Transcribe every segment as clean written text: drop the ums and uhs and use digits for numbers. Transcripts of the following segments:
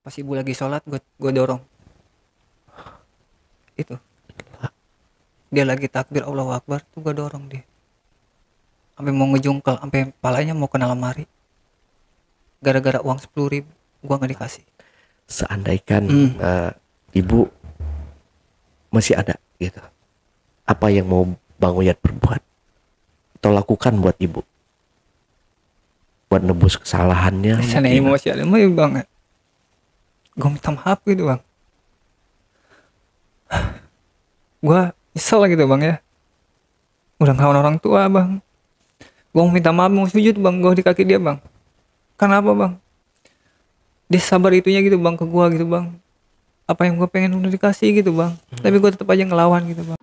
Pas ibu lagi sholat, gue dorong. Itu. Dia lagi takbir Allahu Akbar, tuh gue dorong dia. Sampai mau ngejungkel, sampai palanya mau kena lemari. Gara-gara uang 10.000, gue nggak dikasih. Seandaikan ibu masih ada gitu, apa yang mau Bang Uyat perbuat atau lakukan buat ibu, buat nebus kesalahannya? Sana emosi ada mah bang, gue minta maaf gitu bang. Gue nyesel gitu bang ya, udah ngelawan orang tua bang. Gue mau minta maaf, mau sujud bang, gue di kaki dia bang. Kenapa bang? Dia sabar itunya gitu bang ke gue gitu bang. Apa yang gue pengen udah dikasih gitu bang. Tapi gue tetap aja ngelawan gitu bang.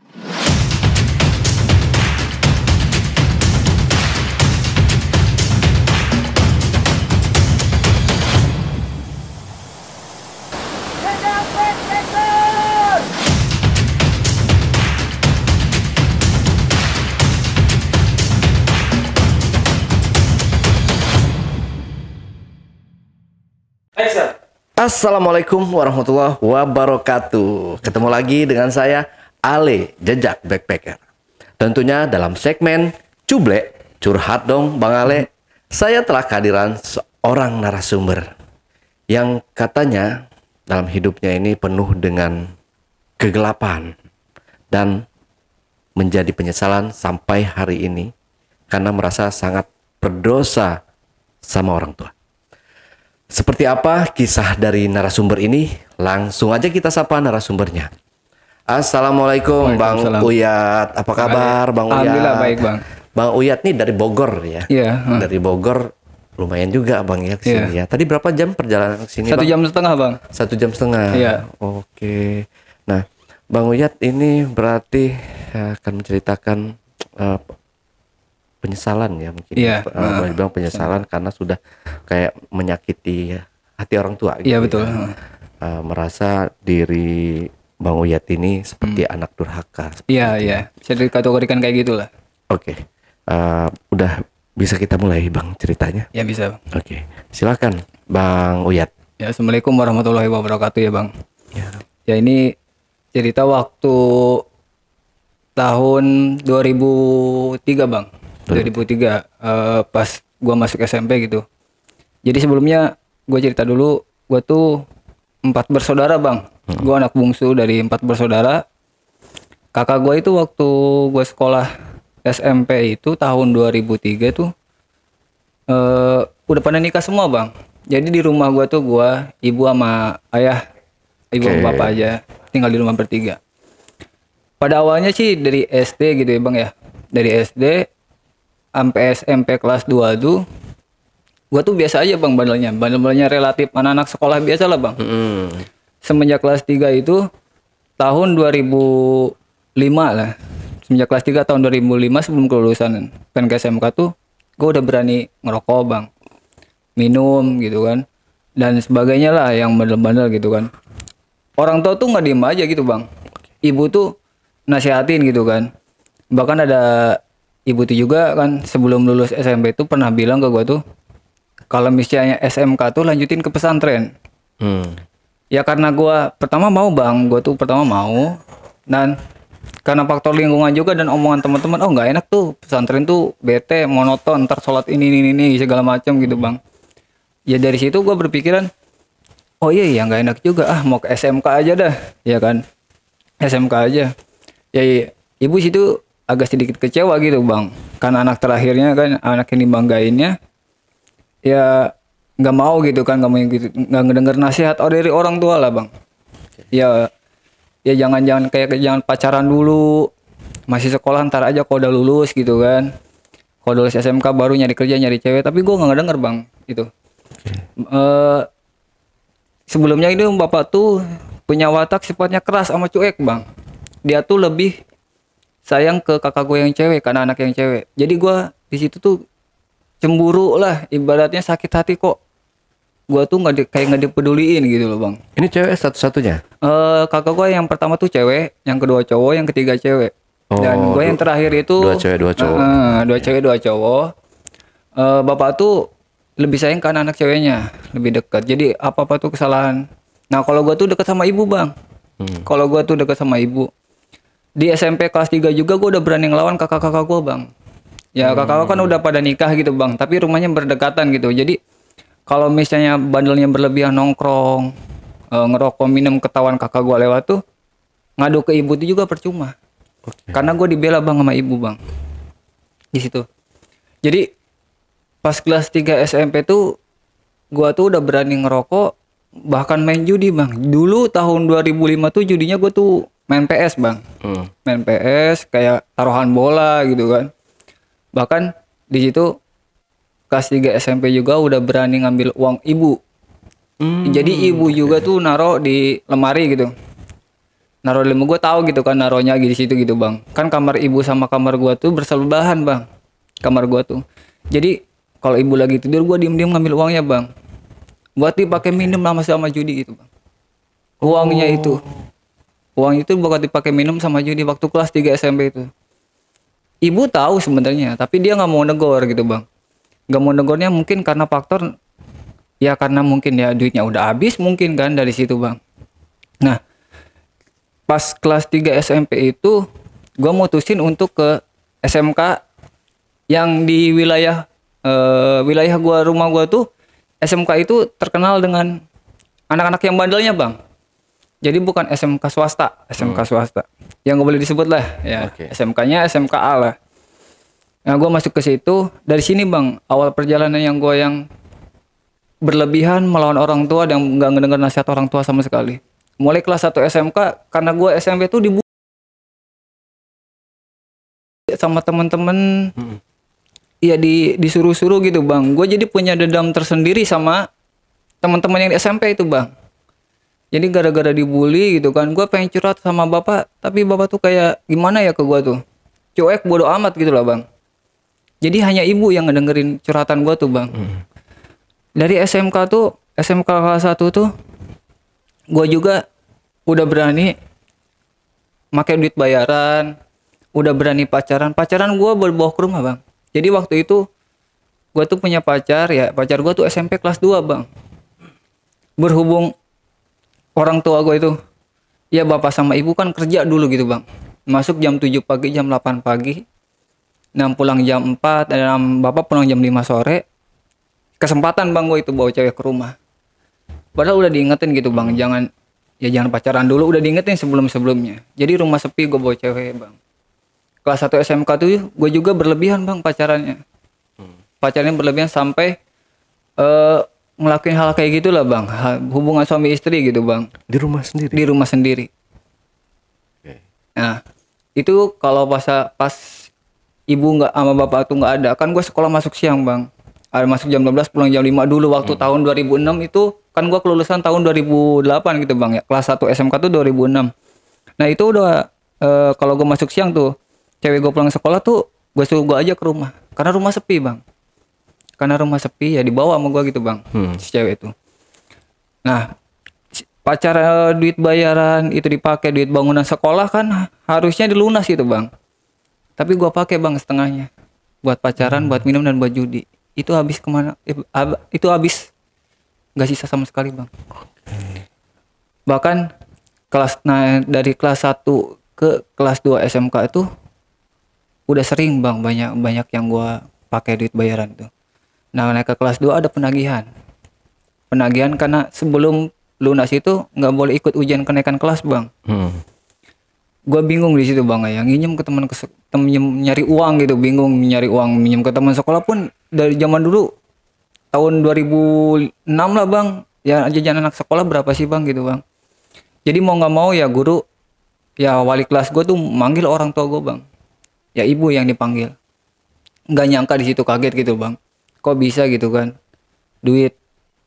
Assalamualaikum warahmatullahi wabarakatuh. Ketemu lagi dengan saya Ale Jejak Backpacker. Tentunya dalam segmen Cuble Curhat Dong Bang Ale, saya telah kehadiran seorang narasumber yang katanya dalam hidupnya ini penuh dengan kegelapan dan menjadi penyesalan sampai hari ini karena merasa sangat berdosa sama orang tua. Seperti apa kisah dari narasumber ini? Langsung aja kita sapa narasumbernya. Assalamualaikum Bang Uyat. Apa kabar Bang Uyat? Alhamdulillah baik bang. Bang Uyat nih dari Bogor ya? Iya. Dari Bogor lumayan juga Bang ya kesini ya. Tadi berapa jam perjalanan ke sini? 1 jam setengah bang. 1 jam setengah. Iya. Oke. Nah Bang Uyat ini berarti akan menceritakan penyesalan ya mungkin. Iya. Boleh bilang penyesalan karena sudah kayak menyakiti hati orang tua gitu. Iya betul. Merasa diri Bang Uyat ini seperti anak durhaka. Iya iya. Bisa dikategorikan kayak gitulah. Oke. Udah bisa kita mulai Bang ceritanya? Ya bisa bang. Oke. Silakan Bang Uyat. Ya assalamualaikum warahmatullahi wabarakatuh ya bang. Ya. Ya ini cerita waktu tahun 2003 bang. 2003 pas gua masuk SMP gitu. Jadi sebelumnya gue cerita dulu, gue tuh 4 bersaudara bang. Gue anak bungsu dari 4 bersaudara. Kakak gue itu waktu gue sekolah SMP itu tahun 2003 tuh udah pada nikah semua bang. Jadi di rumah gue tuh gue, ibu sama ayah, ibu sama bapak aja tinggal di rumah bertiga. Pada awalnya sih dari SD gitu ya bang ya. Dari SD sampai SMP kelas 2 tuh gue tuh biasa aja bang bandelnya relatif anak-anak sekolah biasa lah bang. Semenjak kelas 3 itu tahun 2005 lah, semenjak kelas 3 tahun 2005 sebelum kelulusan pengen ke SMK tuh gue udah berani ngerokok bang, minum gitu kan dan sebagainya lah yang bandel-bandel gitu kan. Orang tua tuh nggak diem aja gitu bang, ibu tuh nasihatin gitu kan. Bahkan ada ibu tuh juga kan sebelum lulus SMP tuh pernah bilang ke gue tuh kalau misalnya SMK tuh lanjutin ke pesantren. Ya karena gue pertama mau bang, gue tuh pertama mau dan karena faktor lingkungan juga dan omongan teman-teman, oh nggak enak tuh pesantren tuh bete monoton ntar sholat ini segala macam gitu bang. Ya dari situ gue berpikiran oh iya ya nggak enak juga mau ke SMK aja dah ya kan, SMK aja. Ya ibu situ agak sedikit kecewa gitu bang, karena anak terakhirnya kan anak yang dibanggainnya ya nggak mau gitu kan, nggak mau gitu, nggak ngedenger nasihat dari orang tua lah bang. Ya jangan jangan pacaran dulu, masih sekolah ntar aja kalau udah lulus gitu kan, kalau lulus SMK baru nyari kerja nyari cewek. Tapi gue nggak ngedenger bang itu. Sebelumnya ini bapak tuh punya watak sifatnya keras sama cuek bang. Dia tuh lebih sayang ke kakak gue yang cewek karena anak yang cewek. Jadi gue di situ tuh cemburu lah, ibaratnya sakit hati kok. Gue tuh kayak nggak dipeduliin gitu loh bang. Ini cewek satu-satunya? Kakak gue yang pertama tuh cewek, yang kedua cowok, yang ketiga cewek. Dan gue yang terakhir itu 2 cewek 2 cowok. 2 cewek 2 cowok. Bapak tuh lebih sayang ke anak-anak ceweknya, lebih dekat. Jadi apa-apa tuh kesalahan. Nah kalau gue tuh dekat sama ibu bang. Kalau gue tuh dekat sama ibu. Di SMP kelas 3 juga gue udah berani ngelawan kakak-kakak gue bang. Ya kakak kan udah pada nikah gitu bang. Tapi rumahnya berdekatan gitu. Jadi kalau misalnya bandelnya berlebihan nongkrong, ngerokok, minum, ketahuan kakak gue lewat tuh, ngadu ke ibu itu juga percuma. Karena gue dibela bang sama ibu bang. Di situ. Jadi pas kelas 3 SMP tuh gua tuh udah berani ngerokok, bahkan main judi bang. Dulu tahun 2005 tuh judinya gua tuh main PS bang. Main PS kayak taruhan bola gitu kan. Bahkan di situ kelas 3 SMP juga udah berani ngambil uang ibu. Jadi ibu juga tuh naro di lemari gitu. Naro di lemari, gua tahu gitu kan naronya di situ gitu bang. Kan kamar ibu sama kamar gua tuh bersebelahan bang. Kamar gua tuh. Jadi kalau ibu lagi tidur, gue diem-diem ngambil uangnya bang, buat dipakai minum sama judi gitu bang. Uangnya itu, uang itu bakal dipakai minum sama judi waktu kelas 3 SMP itu. Ibu tahu sebenarnya, tapi dia nggak mau negor gitu bang. Nggak mau negornya mungkin karena faktor, ya karena mungkin ya duitnya udah habis mungkin kan dari situ bang. Nah, pas kelas 3 SMP itu, gue mutusin untuk ke SMK yang di wilayah rumah gua tuh SMK itu terkenal dengan anak-anak yang bandelnya bang. Jadi bukan SMK swasta, swasta yang gak boleh disebut lah ya. SMK-nya SMK A lah. Nah gua masuk ke situ dari sini bang, awal perjalanan yang gua yang berlebihan melawan orang tua dan nggak ngedengar nasihat orang tua sama sekali. Mulai kelas 1 SMK karena gua SMP tuh dibu sama temen-temen. Iya disuruh-suruh gitu bang. Gue jadi punya dendam tersendiri sama teman-teman yang di SMP itu bang. Jadi gara-gara dibully gitu kan, gue pengen curhat sama bapak, tapi bapak tuh kayak gimana ya ke gue tuh, cuek bodo amat gitu lah bang. Jadi hanya ibu yang ngedengerin curhatan gue tuh bang. Dari SMK tuh, SMK kelas 1 tuh, gue juga udah berani pakai duit bayaran, udah berani pacaran gue bawa ke rumah bang. Jadi waktu itu gue tuh punya pacar ya, pacar gue tuh SMP kelas 2 bang. Berhubung orang tua gue itu, ya bapak sama ibu kan kerja dulu gitu bang. Masuk jam 7 pagi, jam 8 pagi. Nah pulang jam 4, dan bapak pulang jam 5 sore. Kesempatan bang gue itu bawa cewek ke rumah. Padahal udah diingetin gitu bang, jangan pacaran dulu, udah diingetin sebelum-sebelumnya. Jadi rumah sepi gue bawa cewek bang. Kelas 1 SMK tuh gue juga berlebihan bang pacarannya. Pacarnya berlebihan sampai ngelakuin hal kayak gitulah bang. Hubungan suami istri gitu bang. Di rumah sendiri? Di rumah sendiri. Nah itu kalau pas ibu nggak sama bapak tuh nggak ada. Kan gue sekolah masuk siang bang. Ada masuk jam 12 pulang jam 5 dulu waktu tahun 2006 itu. Kan gue kelulusan tahun 2008 gitu bang ya. Kelas 1 SMK tuh 2006. Nah itu udah kalau gue masuk siang tuh, cewek gue pulang sekolah tuh gue suruh gue aja ke rumah karena rumah sepi bang. Karena rumah sepi ya dibawa sama gue gitu bang, si cewek itu. Nah pacar duit bayaran itu dipakai, duit bangunan sekolah kan harusnya dilunas gitu bang. Tapi gue pakai bang setengahnya buat pacaran, buat minum dan buat judi. Itu habis kemana? Itu habis nggak sisa sama sekali bang. Bahkan dari kelas 1 ke kelas 2 SMK itu udah sering bang, banyak yang gua pakai duit bayaran tuh. Nah naik ke kelas 2 ada penagihan karena sebelum lunas itu nggak boleh ikut ujian kenaikan kelas bang. Gua bingung di situ bang, yang nginjem ke teman nyari uang gitu, bingung nyari uang, minjem ke teman sekolah pun dari zaman dulu tahun 2006 lah bang. Ya jajan anak sekolah berapa sih bang gitu bang. Jadi mau nggak mau ya guru, ya wali kelas gue tuh manggil orang tua gue bang. Ya ibu yang dipanggil. Nggak nyangka di situ, kaget gitu bang. Kok bisa gitu kan? Duit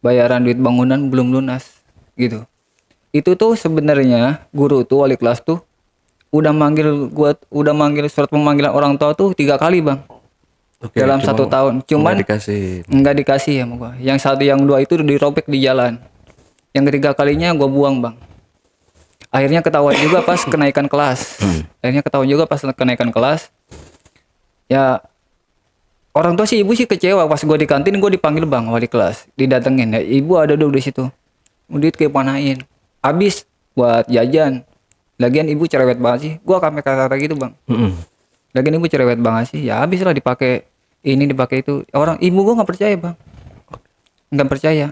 bayaran, duit bangunan belum lunas gitu. Itu tuh sebenarnya guru tuh, wali kelas tuh udah manggil surat pemanggilan orang tua tuh 3 kali bang. Dalam 1 tahun. Cuman nggak dikasih ya sama gue. Yang 1 yang 2 itu dirobek di jalan. Yang ketiga kalinya gue buang bang. Akhirnya ketahuan juga pas kenaikan kelas. Ya orang tua sih, ibu sih kecewa pas gue di kantin, gue dipanggil bang wali kelas, didatengin ya, ibu ada duduk di situ, duit kemanain, habis buat jajan, lagian ibu cerewet banget sih, gue sampai kata gitu bang, lagian ibu cerewet banget sih, ya habis lah dipakai ini dipakai itu, orang ibu gue nggak percaya bang, nggak percaya.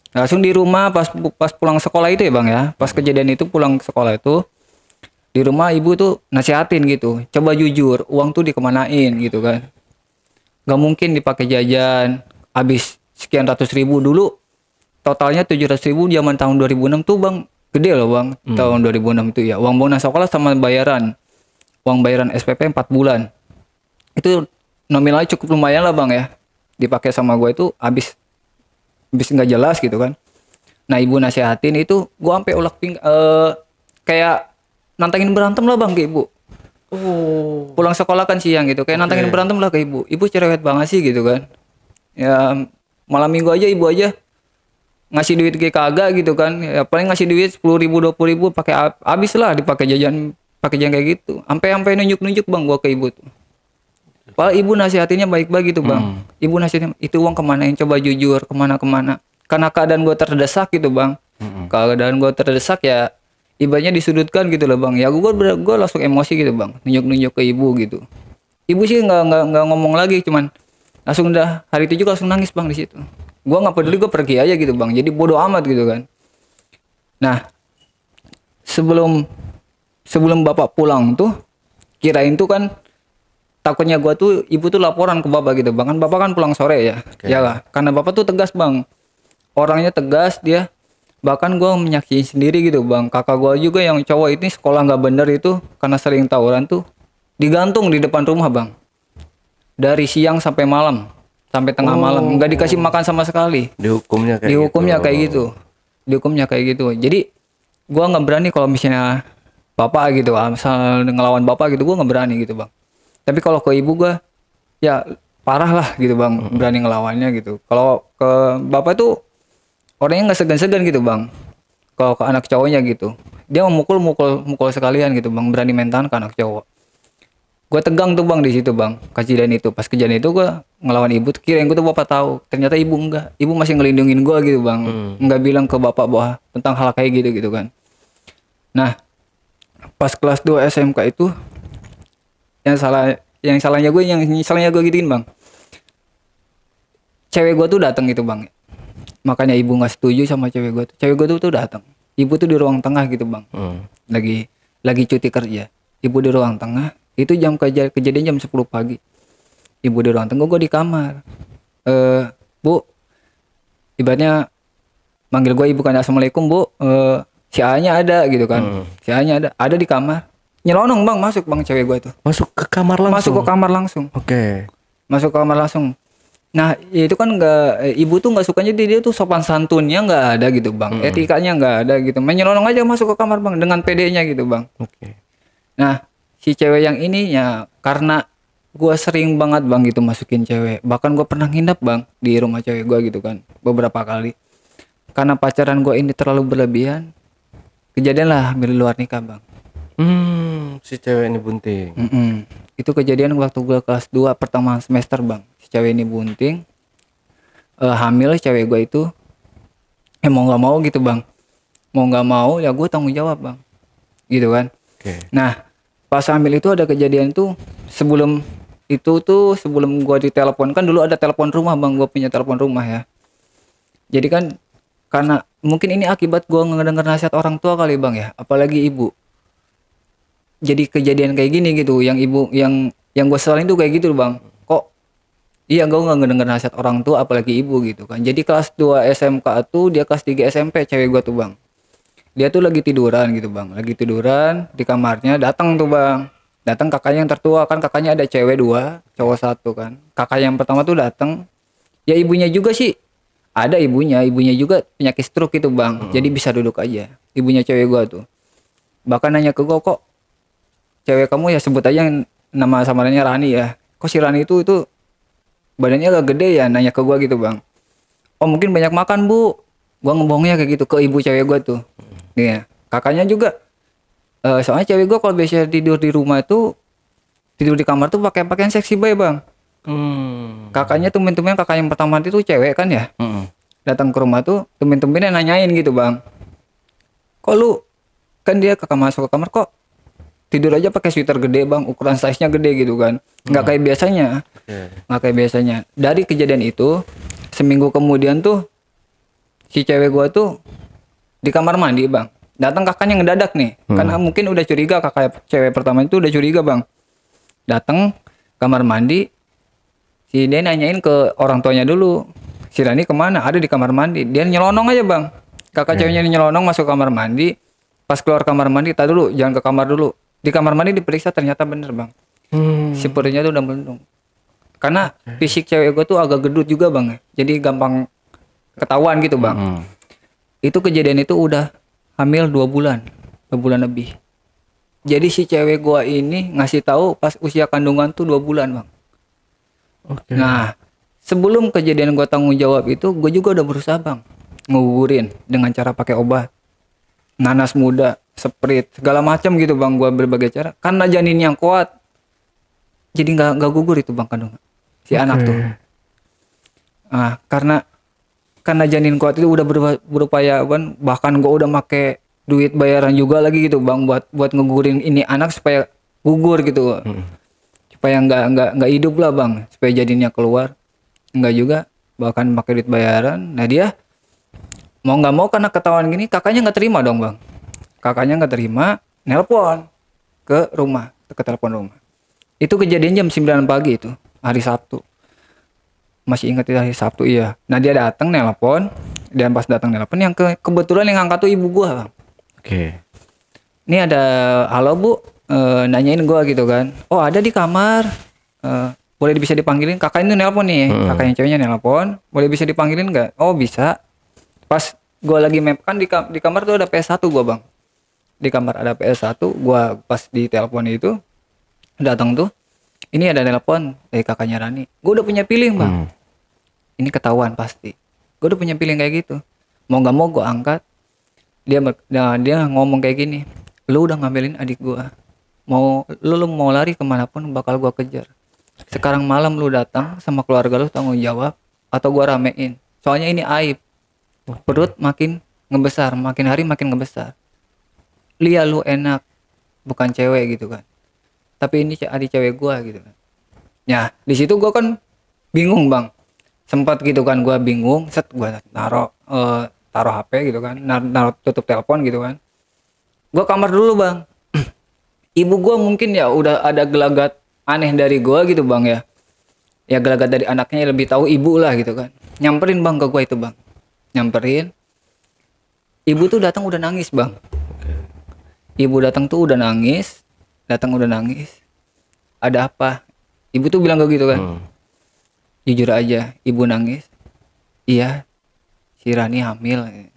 Langsung di rumah pas pulang sekolah itu ya bang ya, pas kejadian itu pulang sekolah itu di rumah ibu tuh nasihatin gitu, coba jujur uang tuh dikemanain gitu kan, nggak mungkin dipakai jajan habis sekian ratus ribu dulu, totalnya 700 ribu zaman tahun 2006 tuh bang, gede loh bang. Tahun 2006 itu ya, uang bonus sekolah sama uang bayaran SPP 4 bulan itu nominalnya cukup lumayan lah bang ya, dipakai sama gue itu habis nggak jelas gitu kan. Nah ibu nasihatin itu gue sampai kayak nantangin berantem lah bang ke ibu. Pulang sekolah kan siang gitu, kayak nantangin berantem lah ke ibu. Ibu cerewet banget sih gitu kan. Ya malam minggu aja ibu aja ngasih duit kayak kagak gitu kan. Ya paling ngasih duit 10 ribu 20 ribu pakai habis lah dipakai jajan kayak gitu. Sampai nunjuk bang gua ke ibu tuh. Padahal ibu nasihatinnya baik-baik gitu bang. Ibu nasihatin itu uang kemanain, coba jujur kemana. Karena keadaan gue terdesak gitu bang. Keadaan gue terdesak ya, ibaratnya disudutkan gitu loh bang. Ya gue langsung emosi gitu bang. Nunjuk ke ibu gitu. Ibu sih nggak ngomong lagi, cuman langsung udah hari itu juga langsung nangis bang di situ. Gue nggak peduli, gue pergi aja gitu bang. Jadi bodoh amat gitu kan. Nah sebelum bapak pulang tuh, kirain tuh kan takutnya gue tuh ibu tuh laporan ke bapak gitu bang, kan bapak kan pulang sore ya. Ya lah, karena bapak tuh tegas bang, orangnya tegas dia, bahkan gue menyaksikan sendiri gitu bang. Kakak gue juga yang cowok ini sekolah nggak bener itu karena sering tawuran tuh digantung di depan rumah bang, dari siang sampai malam, sampai tengah malam, nggak dikasih makan sama sekali. Dihukumnya kayak gitu. Jadi gue nggak berani kalau misalnya bapak gitu, misal ngelawan bapak gitu, gue nggak berani gitu bang. Tapi kalau ke ibu gue ya parah lah gitu bang, berani ngelawannya gitu. Kalau ke bapak tuh orangnya nggak segan-segan gitu bang. Kalau ke anak cowoknya gitu, dia mau mukul sekalian gitu bang, berani mentan ke anak cowok. Gue tegang tuh bang di situ bang, kejadian itu. Pas kejadian itu gue ngelawan ibu, kirain gue tuh bapak tahu, ternyata ibu enggak. Ibu masih ngelindungin gue gitu bang, nggak bilang ke bapak bahwa tentang hal kayak gitu kan. Nah pas kelas 2 SMK itu yang salahnya gue gituin bang, cewek gue tuh datang gitu bang, makanya ibu nggak setuju sama cewek gue tuh datang, ibu tuh di ruang tengah gitu bang, lagi cuti kerja, ibu di ruang tengah, itu kejadian jam 10 pagi, ibu di ruang tengah, gue di kamar, bu, ibaratnya manggil gue ibu kan, assalamualaikum bu, si A nya ada gitu kan, si A nya ada di kamar. Nyelonong bang, masuk bang cewek gue tuh. Masuk ke kamar langsung. Oke. Masuk ke kamar langsung. Nah itu kan ibu tuh nggak sukanya, dia tuh sopan santunnya nggak ada gitu bang, etikanya nggak ada gitu. Menyelonong aja masuk ke kamar bang dengan PD-nya gitu bang. Oke. Nah si cewek yang ini ya, karena gue sering banget bang gitu masukin cewek. Bahkan gue pernah nginep bang di rumah cewek gue gitu kan beberapa kali. Karena pacaran gue ini terlalu berlebihan, kejadian lah hamil luar nikah bang. Si cewek ini bunting. Itu kejadian waktu gue kelas 2 pertama semester bang. Si cewek ini bunting, hamil cewek gue itu. Mau nggak mau gitu bang. Mau nggak mau ya gue tanggung jawab bang. Gitu kan. Okay. Nah pas hamil itu ada kejadian tuh. Sebelum gue ditelepon, kan dulu ada telepon rumah bang. Gue punya telepon rumah ya. Jadi kan karena mungkin ini akibat gue ngedenger nasihat orang tua kali bang ya. Apalagi ibu. Jadi kejadian kayak gini gitu, yang ibu yang gue sesalin tuh kayak gitu bang, kok iya gue nggak ngedenger nasihat orang tua apalagi ibu gitu kan. Jadi kelas 2 SMK tuh, dia kelas 3 SMP cewek gue tuh bang, dia tuh lagi tiduran gitu bang, lagi tiduran di kamarnya, datang kakaknya yang tertua, kan kakaknya ada cewek 2 cowok 1 kan. Kakak yang pertama tuh datang, ya ibunya juga sih ada, ibunya juga penyakit stroke gitu bang, jadi bisa duduk aja. Ibunya cewek gue tuh bahkan nanya ke gue, kok cewek kamu, ya sebut aja nama samarannya Rani ya, kok si Rani itu badannya agak gede ya, nanya ke gua gitu bang. Oh mungkin banyak makan bu, gua ngebohongnya kayak gitu ke ibu cewek gua tuh. Iya, kakaknya juga soalnya cewek gua kalau biasa tidur di rumah itu, tidur di kamar tuh pakai pakaian seksi boy bang. Kakaknya tumben-tumben, kakak yang pertama itu cewek kan ya, Mm-mm. datang ke rumah tuh tumben-tumben nanyain gitu bang, kok lu, kan dia kakak masuk ke kamar kok tidur aja pakai sweater gede bang, ukuran size nya gede gitu kan, nggak kayak biasanya, nggak kayak biasanya. Dari kejadian itu seminggu kemudian tuh si cewek gua tuh di kamar mandi bang, datang kakaknya ngedadak nih, karena mungkin udah curiga, kakak cewek pertama itu udah curiga bang, datang kamar mandi, si dia nanyain ke orang tuanya dulu, si Rani kemana, ada di kamar mandi, dia nyelonong aja bang, kakak ceweknya nyelonong masuk kamar mandi, pas keluar kamar mandi, tak dulu, jangan ke kamar dulu, di kamar mandi diperiksa ternyata bener bang, si perutnya tuh udah melendung, karena fisik cewek gue tuh agak gendut juga bang, jadi gampang ketahuan gitu bang. Itu kejadian itu udah hamil 2 bulan, 2 bulan lebih. Jadi si cewek gua ini ngasih tahu pas usia kandungan tuh 2 bulan bang. Oke. Nah, sebelum kejadian gua tanggung jawab itu, gua juga udah berusaha bang, nguburin dengan cara pakai obat, nanas muda, sprit, segala macam gitu bang. Gua berbagai cara. Karena janin yang kuat, jadi nggak gugur itu bang kandungan si anak tuh. Nah, karena janin kuat itu udah berupaya bang, bahkan gua udah make duit bayaran juga lagi gitu bang, buat ngegugurin ini anak supaya gugur gitu, supaya nggak hidup lah bang, supaya janinnya keluar, nggak juga, bahkan pakai duit bayaran. Nah dia mau nggak mau karena ketahuan gini, kakaknya nggak terima dong bang, kakaknya nggak terima, nelpon ke rumah, ke telepon rumah. Itu kejadian jam 9 pagi itu, hari Sabtu. Masih ingat itu hari Sabtu, iya. Nah dia datang nelpon, dan pas datang nelpon yang kebetulan yang angkat tuh ibu gua bang. Oke. Ini ada, halo bu, nanyain gua gitu kan, oh ada di kamar, boleh bisa dipanggilin, kakak itu nelpon nih, kakak yang ceweknya nelpon, boleh bisa dipanggilin nggak? Oh bisa. Pas gua lagi map kan di kamar tuh ada PS1 gua bang, di kamar ada PS1, gua pas di telepon itu datang tuh, ini ada telepon dari kakaknya Rani, gua udah punya feeling bang, ini ketahuan pasti. Gue udah punya feeling kayak gitu. Mau nggak mau gue angkat. Dia ngomong kayak gini. Lu udah ngambilin adik gue. Lu mau lari kemanapun bakal gue kejar. Sekarang malam lu datang sama keluarga lu tanggung jawab atau gue ramein. Soalnya ini aib. Perut makin ngebesar, makin hari makin ngebesar. Lia lu enak, bukan cewek gitu kan. Tapi ini adik cewek gue gitu kan. Ya di situ gue kan bingung bang. Sempat gitu kan gue bingung, set gue taruh HP gitu kan, naruh tutup telepon gitu kan, gue kamar dulu bang. Ibu gue mungkin ya udah ada gelagat aneh dari gue gitu bang ya gelagat dari anaknya lebih tahu ibu lah gitu kan, nyamperin bang ke gue itu bang, nyamperin. Ibu tuh datang udah nangis bang, ibu datang tuh udah nangis, ada apa, ibu tuh bilang kayak gitu kan. Jujur aja, ibu nangis. Iya, si Rani hamil.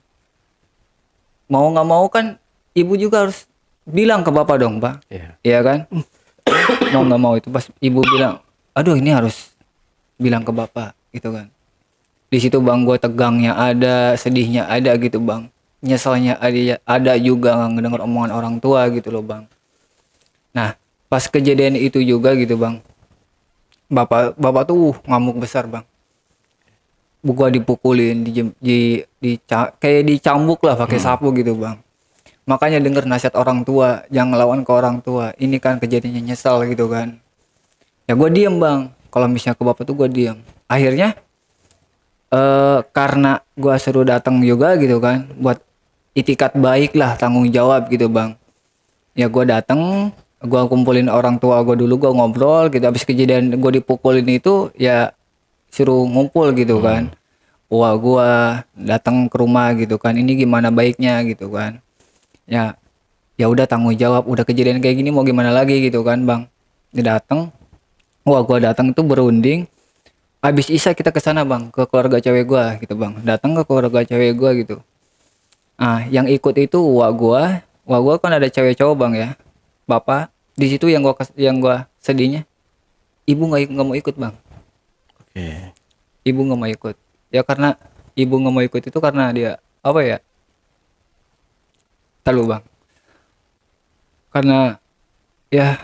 Mau nggak mau kan, ibu juga harus bilang ke bapak dong, pak. Iya kan? Mau nggak mau itu pas ibu bilang, aduh ini harus bilang ke bapak, gitu kan. Di situ bang, gue tegangnya ada, sedihnya ada gitu bang. Nyesalnya ada juga ngedenger omongan orang tua gitu loh bang. Nah, pas kejadian itu juga gitu bang. Bapak tuh ngamuk besar bang. Gua dipukulin, kayak dicambuk lah pakai sapu gitu bang. Makanya denger nasihat orang tua, jangan ngelawan ke orang tua. Ini kan kejadiannya nyesal gitu kan. Ya gue diem bang. Kalau misalnya ke bapak tuh gue diem. Akhirnya karena gue suruh datang juga gitu kan, buat itikat baik lah, tanggung jawab gitu bang. Ya gue datang, gue kumpulin orang tua gue dulu, gue ngobrol gitu. Abis kejadian gue dipukulin itu ya suruh ngumpul gitu kan. Wah gue datang ke rumah gitu kan, ini gimana baiknya gitu kan. Ya udah tanggung jawab, udah kejadian kayak gini mau gimana lagi gitu kan bang. Dia datang, wah gue datang itu berunding. Abis Isya kita ke sana bang, ke keluarga cewek gue gitu bang. Datang ke keluarga cewek gue gitu. Ah yang ikut itu wah gue kan ada cewek cowok bang ya. Bapak di situ yang gua sedihnya, ibu nggak mau ikut bang. Ibu nggak mau ikut ya, karena ibu nggak mau ikut itu karena dia apa ya, terlalu bang, karena ya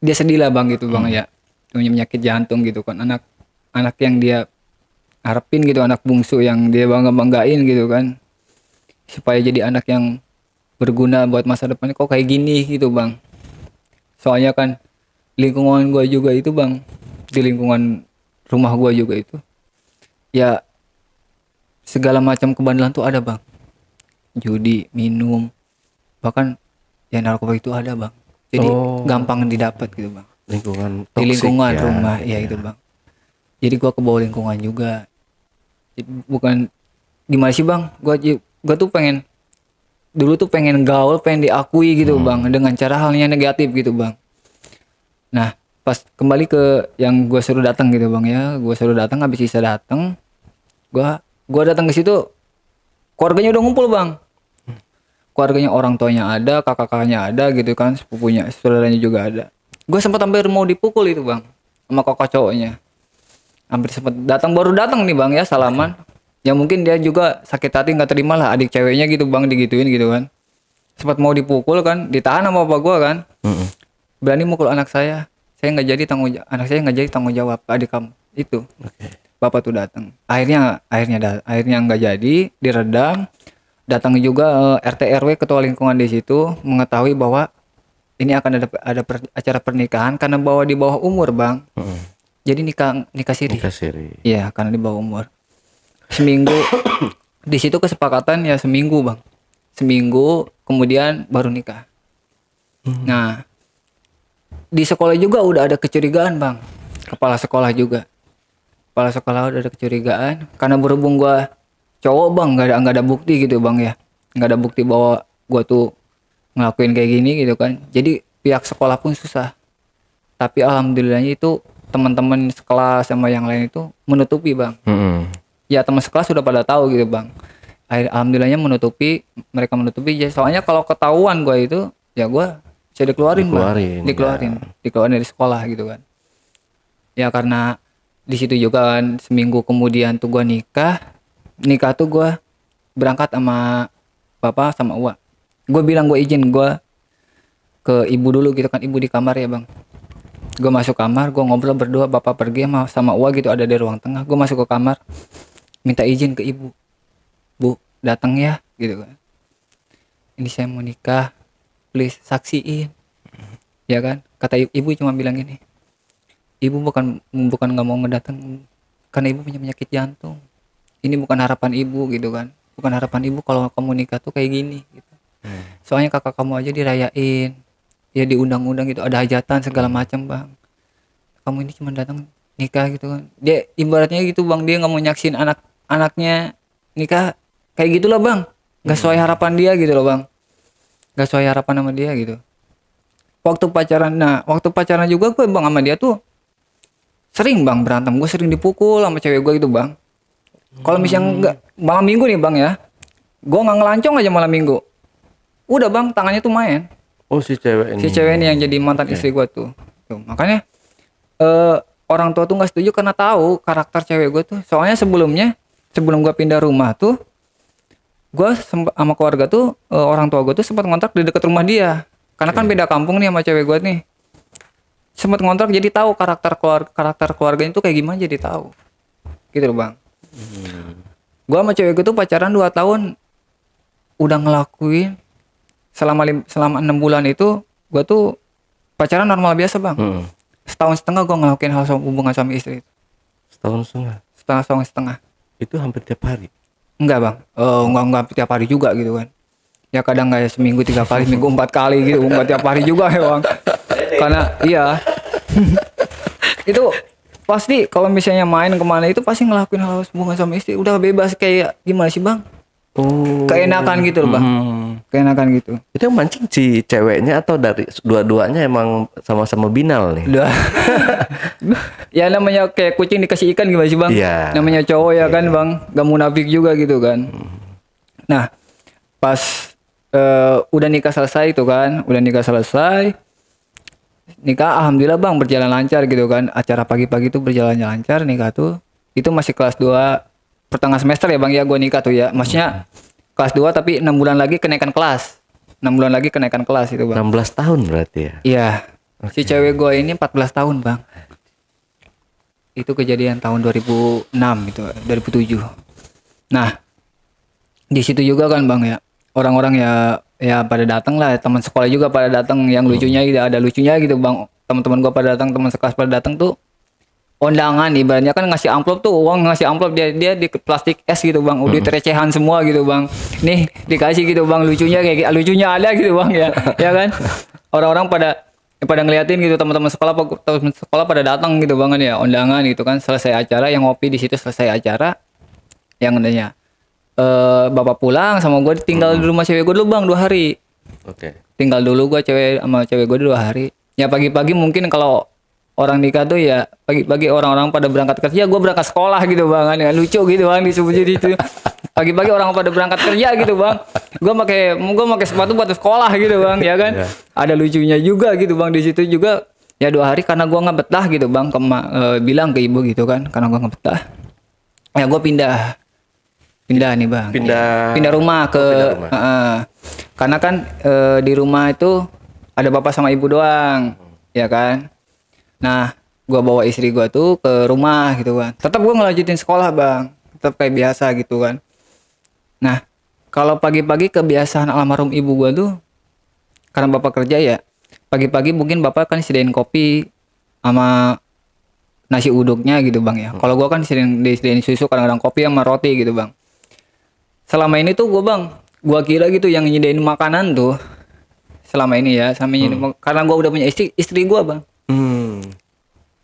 dia sedih lah bang gitu bang ya. punya penyakit jantung gitu kan, anak yang dia harapin gitu, anak bungsu yang dia banggain gitu kan, supaya jadi anak yang berguna buat masa depannya, kok kayak gini gitu bang. Soalnya kan lingkungan gua juga itu bang, di lingkungan rumah gua juga itu ya segala macam kebandelan tuh ada bang, judi, minum, bahkan ya narkoba itu ada bang. Jadi gampang didapat gitu bang. Lingkungan Di toksik lingkungan ya. rumah ya itu bang. Jadi gua ke bawah lingkungan juga. Jadi bukan gimana sih bang, gua tuh pengen dulu tuh pengen gaul, pengen diakui gitu bang, dengan cara halnya negatif gitu bang. Nah pas kembali ke yang gua suruh datang gitu bang ya, gua suruh datang, habis sisa datang, gua datang ke situ, keluarganya udah ngumpul bang. Keluarganya, orang tuanya ada, kakak-kakaknya ada gitu kan, sepupunya, saudaranya juga ada. Gue sempat hampir mau dipukul itu bang sama kakak cowoknya. Hampir sempat baru datang nih bang ya, salaman. Ya mungkin dia juga sakit hati, nggak terima lah adik ceweknya gitu bang, digituin gitu kan. Sempat mau dipukul kan, ditahan sama bapak gue kan. Berani mukul anak saya nggak jadi anak saya nggak jadi tanggung jawab adik kamu itu. Bapak tuh datang. Akhirnya nggak jadi, diredam. Datang juga RT RW, ketua lingkungan di situ, mengetahui bahwa ini akan ada acara pernikahan karena di bawah umur bang. Jadi nikah siri. Iya, karena di bawah umur. Seminggu di situ kesepakatan ya seminggu bang. Seminggu kemudian baru nikah. Nah di sekolah juga udah ada kecurigaan bang. Kepala sekolah juga. Kepala sekolah udah ada kecurigaan karena berhubung gua cowok bang, nggak ada bukti gitu bang ya, nggak ada bukti bahwa gua tuh ngelakuin kayak gini gitu kan. Jadi pihak sekolah pun susah. Tapi alhamdulillahnya itu teman-teman sekelas sama yang lain itu menutupi bang. Ya teman sekelas sudah pada tahu gitu bang. Alhamdulillahnya mereka menutupi. Soalnya kalau ketahuan gua itu, ya gua bisa dikeluarin bang, dikeluarin dari sekolah gitu kan. Ya karena di situ juga kan seminggu kemudian tuh gua nikah tuh gue berangkat sama bapak sama uak. Gue bilang gue izin gue ke ibu dulu gitu kan, ibu di kamar ya bang. Gue masuk kamar, gue ngobrol berdua, bapak pergi sama uak gitu, ada di ruang tengah. Gue masuk ke kamar, minta izin ke ibu, bu datang ya gitu kan. Ini saya mau nikah, please saksiin, ya kan. Kata ibu cuma bilang gini, ibu bukan nggak mau ngedateng, karena ibu punya penyakit jantung. Ini bukan harapan ibu gitu kan, bukan harapan ibu kalau kamu nikah tuh kayak gini gitu. Soalnya kakak kamu aja dirayain, ya diundang-undang gitu, ada hajatan segala macam bang. Kamu ini cuma datang nikah gitu kan, dia ibaratnya gitu bang, dia nggak mau nyaksin anaknya nikah kayak gitulah bang, nggak sesuai harapan dia gitu loh bang, nggak sesuai harapan sama dia gitu. Waktu pacaran juga gue bang sama dia tuh sering bang berantem, gue sering dipukul sama cewek gue gitu bang. Kalau misalnya enggak malam minggu nih bang ya, gue nggak ngelancong aja malam minggu, udah bang tangannya tuh main. Oh si cewek ini yang jadi mantan istri gue tuh. Makanya orang tua tuh nggak setuju karena tahu karakter cewek gue tuh. Soalnya sebelum gue pindah rumah tuh, gue sama keluarga tuh orang tua gue tuh sempat ngontrak di dekat rumah dia. Karena kan beda kampung nih sama cewek gue nih. Sempat ngontrak jadi tahu karakter keluarganya tuh kayak gimana, jadi tahu. Gitu loh bang. Gue sama cewek gue tuh pacaran 2 tahun, udah ngelakuin selama 6 bulan itu gue tuh pacaran normal biasa bang. Setahun setengah gue ngelakuin hal hubungan suami istri. Setahun setengah. Itu hampir tiap hari? Enggak bang, enggak tiap hari juga gitu kan. Ya kadang kayak seminggu 3 kali, seminggu 4 kali gitu, enggak tiap hari juga ya bang. Karena iya itu pasti kalau misalnya main kemana itu pasti ngelakuin hal hubungan sama istri, udah bebas kayak gimana sih bang? Keenakan gitu loh bang. Keenakan gitu. Itu yang mancing si ceweknya atau dari dua-duanya emang sama-sama binal nih? Ya namanya kayak kucing dikasih ikan gimana sih bang? Iya. Namanya cowok ya kan bang, gak munafik juga gitu kan. Nah pas udah nikah selesai itu kan, nikah alhamdulillah bang berjalan lancar gitu kan. Acara pagi-pagi tuh berjalan lancar, nikah tuh itu masih kelas 2 pertengahan semester ya bang ya, gue nikah tuh ya, maksudnya kelas 2 tapi 6 bulan lagi kenaikan kelas itu bang. 16 tahun berarti ya? Iya. Si cewek gue ini 14 tahun bang. Itu kejadian tahun 2006 itu, 2007. Nah, di situ juga kan Bang ya. Orang-orang ya pada datang lah, teman sekolah juga pada datang, yang lucunya gitu, ada lucunya gitu Bang. Teman-teman gua pada datang, teman sekelas pada datang tuh undangan, ibaratnya kan ngasih amplop tuh, uang ngasih amplop, dia di plastik es gitu Bang, udah recehan semua gitu Bang. Nih dikasih gitu Bang, lucunya kayak gitu, lucunya ada gitu Bang ya. Ya kan? Orang-orang pada ngeliatin gitu, teman-teman sekolah pada datang gitu Bang kan ya, undangan gitu kan, selesai acara yang ngopi di situ, selesai acara yang adanya bapak pulang sama gue tinggal di rumah cewek gue dulu Bang 2 hari. Oke. Tinggal dulu gue sama cewek gue 2 hari. Ya pagi-pagi mungkin kalau orang nikah tuh ya pagi-pagi orang-orang pada berangkat kerja, gue berangkat sekolah gitu Bang kan, lucu gitu Bang disebut jadi itu. Pagi-pagi orang pada berangkat kerja gitu Bang, gue pakai sepatu buat sekolah gitu Bang ya kan. Iya. Ada lucunya juga gitu Bang di situ juga. Ya 2 hari karena gue nggak betah gitu Bang, bilang ke ibu gitu kan, karena gue nggak betah. Ya gue pindah nih Bang. Pindah rumah ke pindah rumah. karena kan di rumah itu ada bapak sama ibu doang, ya kan. Nah, gua bawa istri gua tuh ke rumah gitu kan. Tetap gua ngelanjutin sekolah Bang, tetap kayak biasa gitu kan. Nah, kalau pagi-pagi kebiasaan almarhum ibu gua tuh, karena bapak kerja ya, pagi-pagi mungkin bapak kan sediain kopi sama nasi uduknya gitu Bang ya. Kalau gua kan disediain susu, kadang-kadang kopi sama roti gitu Bang. Selama ini tuh gua kira gitu yang nyediain makanan tuh selama ini ya, karena gua udah punya istri gua Bang.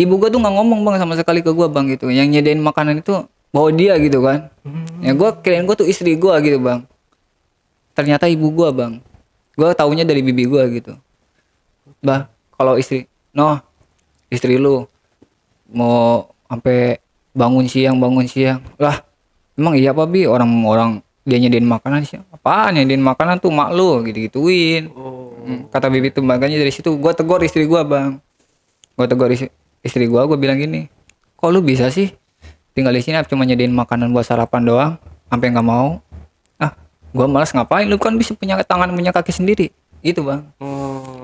Ibu gua tuh nggak ngomong Bang sama sekali ke gua Bang gitu. Yang nyediain makanan itu bawa dia gitu kan. Ya gua kirain gua tuh istri gua gitu Bang. Ternyata ibu gua Bang. Gua taunya dari bibi gua gitu. Bah, kalau istri lu mau sampai bangun siang. Lah, emang iya apa Bi, orang-orang dia nyediain makanan sih. Apaan nyediain makanan tuh mak lu gitu-gituin. Kata bibi tuh, makanya dari situ gua tegur istri gua Bang. Gua tegur istri gua bilang gini, kok lu bisa sih tinggal di sini cuma nyediain makanan buat sarapan doang, sampai nggak mau? Gua malas ngapain, lu kan bisa punya tangan punya kaki sendiri, gitu Bang.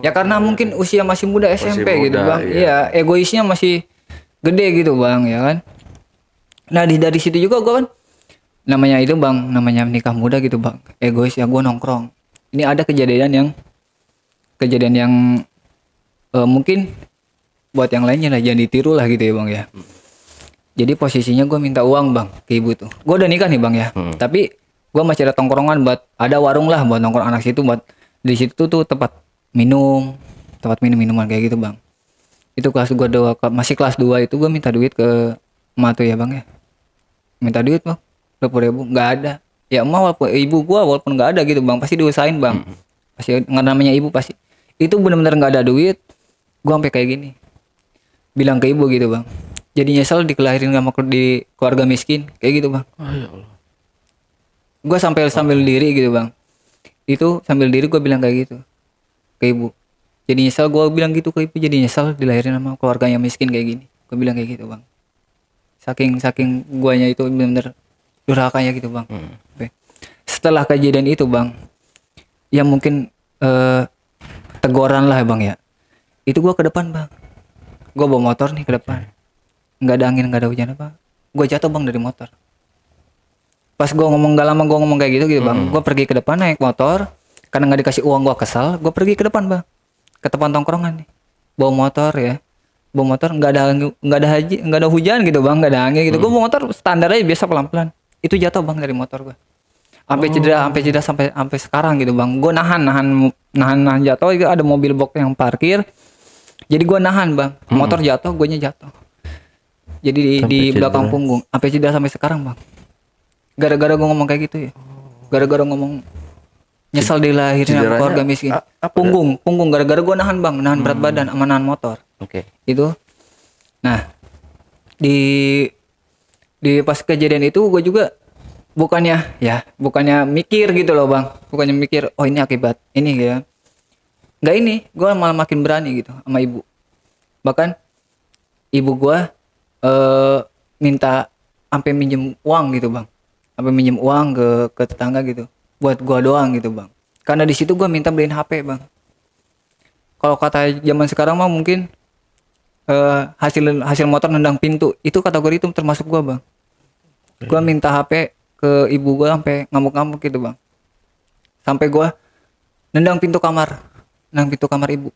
Ya karena mungkin usia masih muda SMP gitu Bang. Iya, egoisnya masih gede gitu Bang ya kan. Nah dari situ juga gua kan namanya itu Bang, namanya nikah muda gitu Bang, egois ya, gua nongkrong. Ini ada kejadian yang mungkin buat yang lainnya lah jangan ditiru lah gitu ya Bang ya. Jadi posisinya gue minta uang Bang ke ibu tuh. Gue udah nikah nih Bang ya. Tapi gue masih ada tongkrongan ada warung lah buat nongkrong anak situ, buat di situ tuh tempat minuman kayak gitu Bang. Itu masih kelas 2 itu gue minta duit ke emak tuh ya Bang ya. Minta duit Bang, 20.000 nggak ada. Ya emak walaupun nggak ada gitu Bang, pasti diusahain Bang. Pasti nggak, namanya ibu pasti. Itu benar-benar nggak ada duit. Gue sampai kayak gini. Bilang ke ibu gitu Bang, jadi nyesel dikelahirin di keluarga miskin kayak gitu Bang. Ya Allah. Gue sambil diri gitu Bang, itu sambil diri gue bilang kayak gitu ke ibu. Jadi nyesel, gue bilang gitu ke ibu, jadi nyesel dilahirin sama keluarga yang miskin kayak gini. Gue bilang kayak gitu Bang. Saking guanya itu bener-bener durhakanya gitu Bang. Setelah kejadian itu Bang, ya mungkin teguran lah Bang ya. Itu gue ke depan Bang. Gue bawa motor nih ke depan, nggak ada angin, nggak ada hujan apa, gue jatuh Bang dari motor. Pas gue ngomong, gak lama gue ngomong kayak gitu Bang, gue pergi ke depan naik motor, karena nggak dikasih uang gue kesal, gue pergi ke depan Bang, ke depan tongkrongan nih, bawa motor, nggak ada hujan gitu Bang, nggak ada angin gitu, gue bawa motor standar aja biasa pelan-pelan, itu jatuh Bang dari motor gue, sampai cedera sampai sekarang gitu Bang. Gue nahan jatuh, itu ada mobil box yang parkir. Jadi gue nahan Bang, motor jatuh, guanya jatuh. Jadi di belakang punggung, sampai cedera sampai sekarang Bang. Gara-gara gue ngomong kayak gitu ya. Gara-gara ngomong nyesal dilahirin sama keluarga miskin. Punggung gara-gara gue nahan Bang, nahan berat badan sama nahan motor. Itu. Nah, di pas kejadian itu gue juga bukannya mikir gitu loh Bang. Bukannya mikir, oh ini akibat ini ya. Nggak, ini gue malah makin berani gitu sama ibu. Bahkan ibu gue minta sampai minjem uang gitu Bang, sampai minjem uang ke tetangga gitu buat gue doang gitu Bang, karena di situ gue minta beliin HP Bang. Kalau kata zaman sekarang mah mungkin hasil motor nendang pintu. Itu kategori itu termasuk gua, Bang. Gua minta HP ke ibu gua sampai ngamuk-ngamuk gitu, Bang. Sampai gua nendang pintu kamar. Nendang pintu kamar ibu.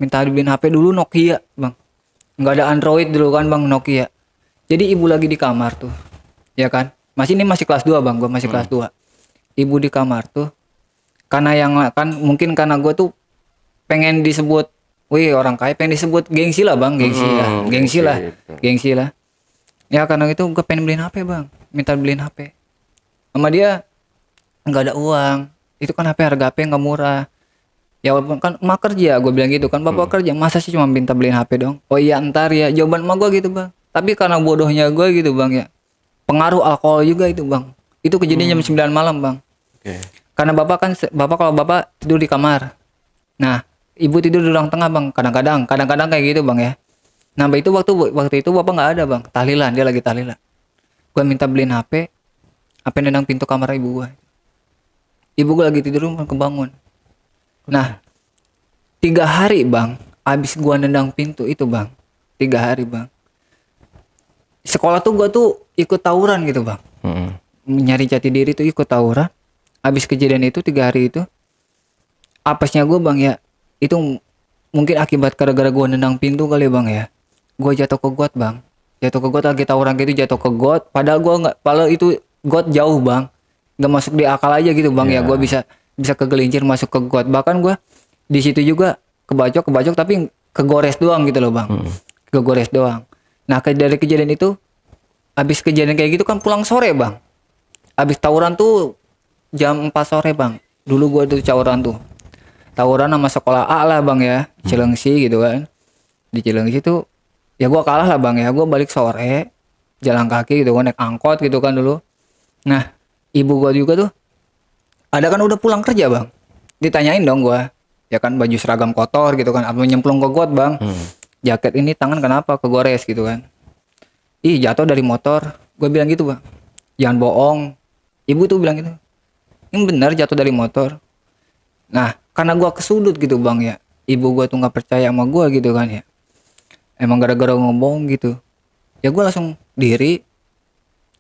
Minta dibeliin HP dulu Nokia, Bang. Nggak ada Android dulu kan, Bang, Nokia. Jadi ibu lagi di kamar tuh. Ya kan? Masih kelas 2, Bang. Gua masih kelas 2. Ibu di kamar tuh. Karena yang kan mungkin karena gua tuh pengen disebut, wih orang kaya, pengen disebut gengsi lah, Bang. Gengsi lah. Ya karena itu gue pengen beliin HP, Bang. Minta beliin HP. Sama dia nggak ada uang. Itu kan harga HP nggak murah. Ya walaupun kan emak kerja, gue bilang gitu kan, bapak kerja, masa sih cuma minta beliin HP dong? Oh iya ntar ya, jawaban emak gue gitu, Bang. Tapi karena bodohnya gue gitu, Bang, ya. Pengaruh alkohol juga itu, Bang. Itu kejadian jam 9 malam, Bang. Karena bapak kalau bapak tidur di kamar. Nah, ibu tidur di ruang tengah, Bang. Kadang-kadang kayak gitu, Bang, ya. Nah, itu waktu itu bapak nggak ada, Bang. Tahlilan, dia lagi tahlilan. Gue minta beliin HP nendang pintu kamar ibu gue. Ibu gue lagi tidur, kebangun. Nah, 3 hari, Bang, abis gue nendang pintu itu, Bang. 3 hari, Bang. Sekolah tuh gue tuh ikut tawuran gitu, Bang. Nyari jati diri tuh ikut tawuran. Abis kejadian itu 3 hari itu, apesnya gue, Bang, ya, itu mungkin akibat gara-gara gue nendang pintu kali, Bang, ya. Gue jatuh ke got, Bang. Jatuh ke got lagi tawuran gitu, jatuh ke got. Padahal itu got jauh, Bang. Gak masuk di akal aja gitu, Bang. Ya gue bisa kegelincir masuk ke got. Bahkan gue di situ juga kebacok tapi kegores doang gitu loh, Bang. Kegores doang. Nah, dari kejadian itu, habis kejadian kayak gitu kan pulang sore, Bang. Habis tawuran tuh jam 4 sore, Bang. Dulu gue tuh tawuran sama sekolah A lah, Bang, ya. Cilengsi gitu kan. Di Cilengsi tuh ya gue kalah lah, Bang, ya. Gue balik sore jalan kaki gitu kan, naik angkot gitu kan dulu. Nah, ibu gue juga tuh ada kan udah pulang kerja, Bang. Ditanyain dong gue, ya kan, baju seragam kotor gitu kan, apa nyemplung ke got, Bang. Jaket ini tangan kenapa kegores gitu kan. Ih, jatuh dari motor. Gue bilang gitu, Bang. Jangan bohong. Ibu tuh bilang gitu. Ini benar jatuh dari motor. Nah, karena gue kesudut gitu, Bang, ya. Ibu gue tuh nggak percaya sama gue gitu kan, ya. Emang gara-gara ngomong gitu. Ya gue langsung diri.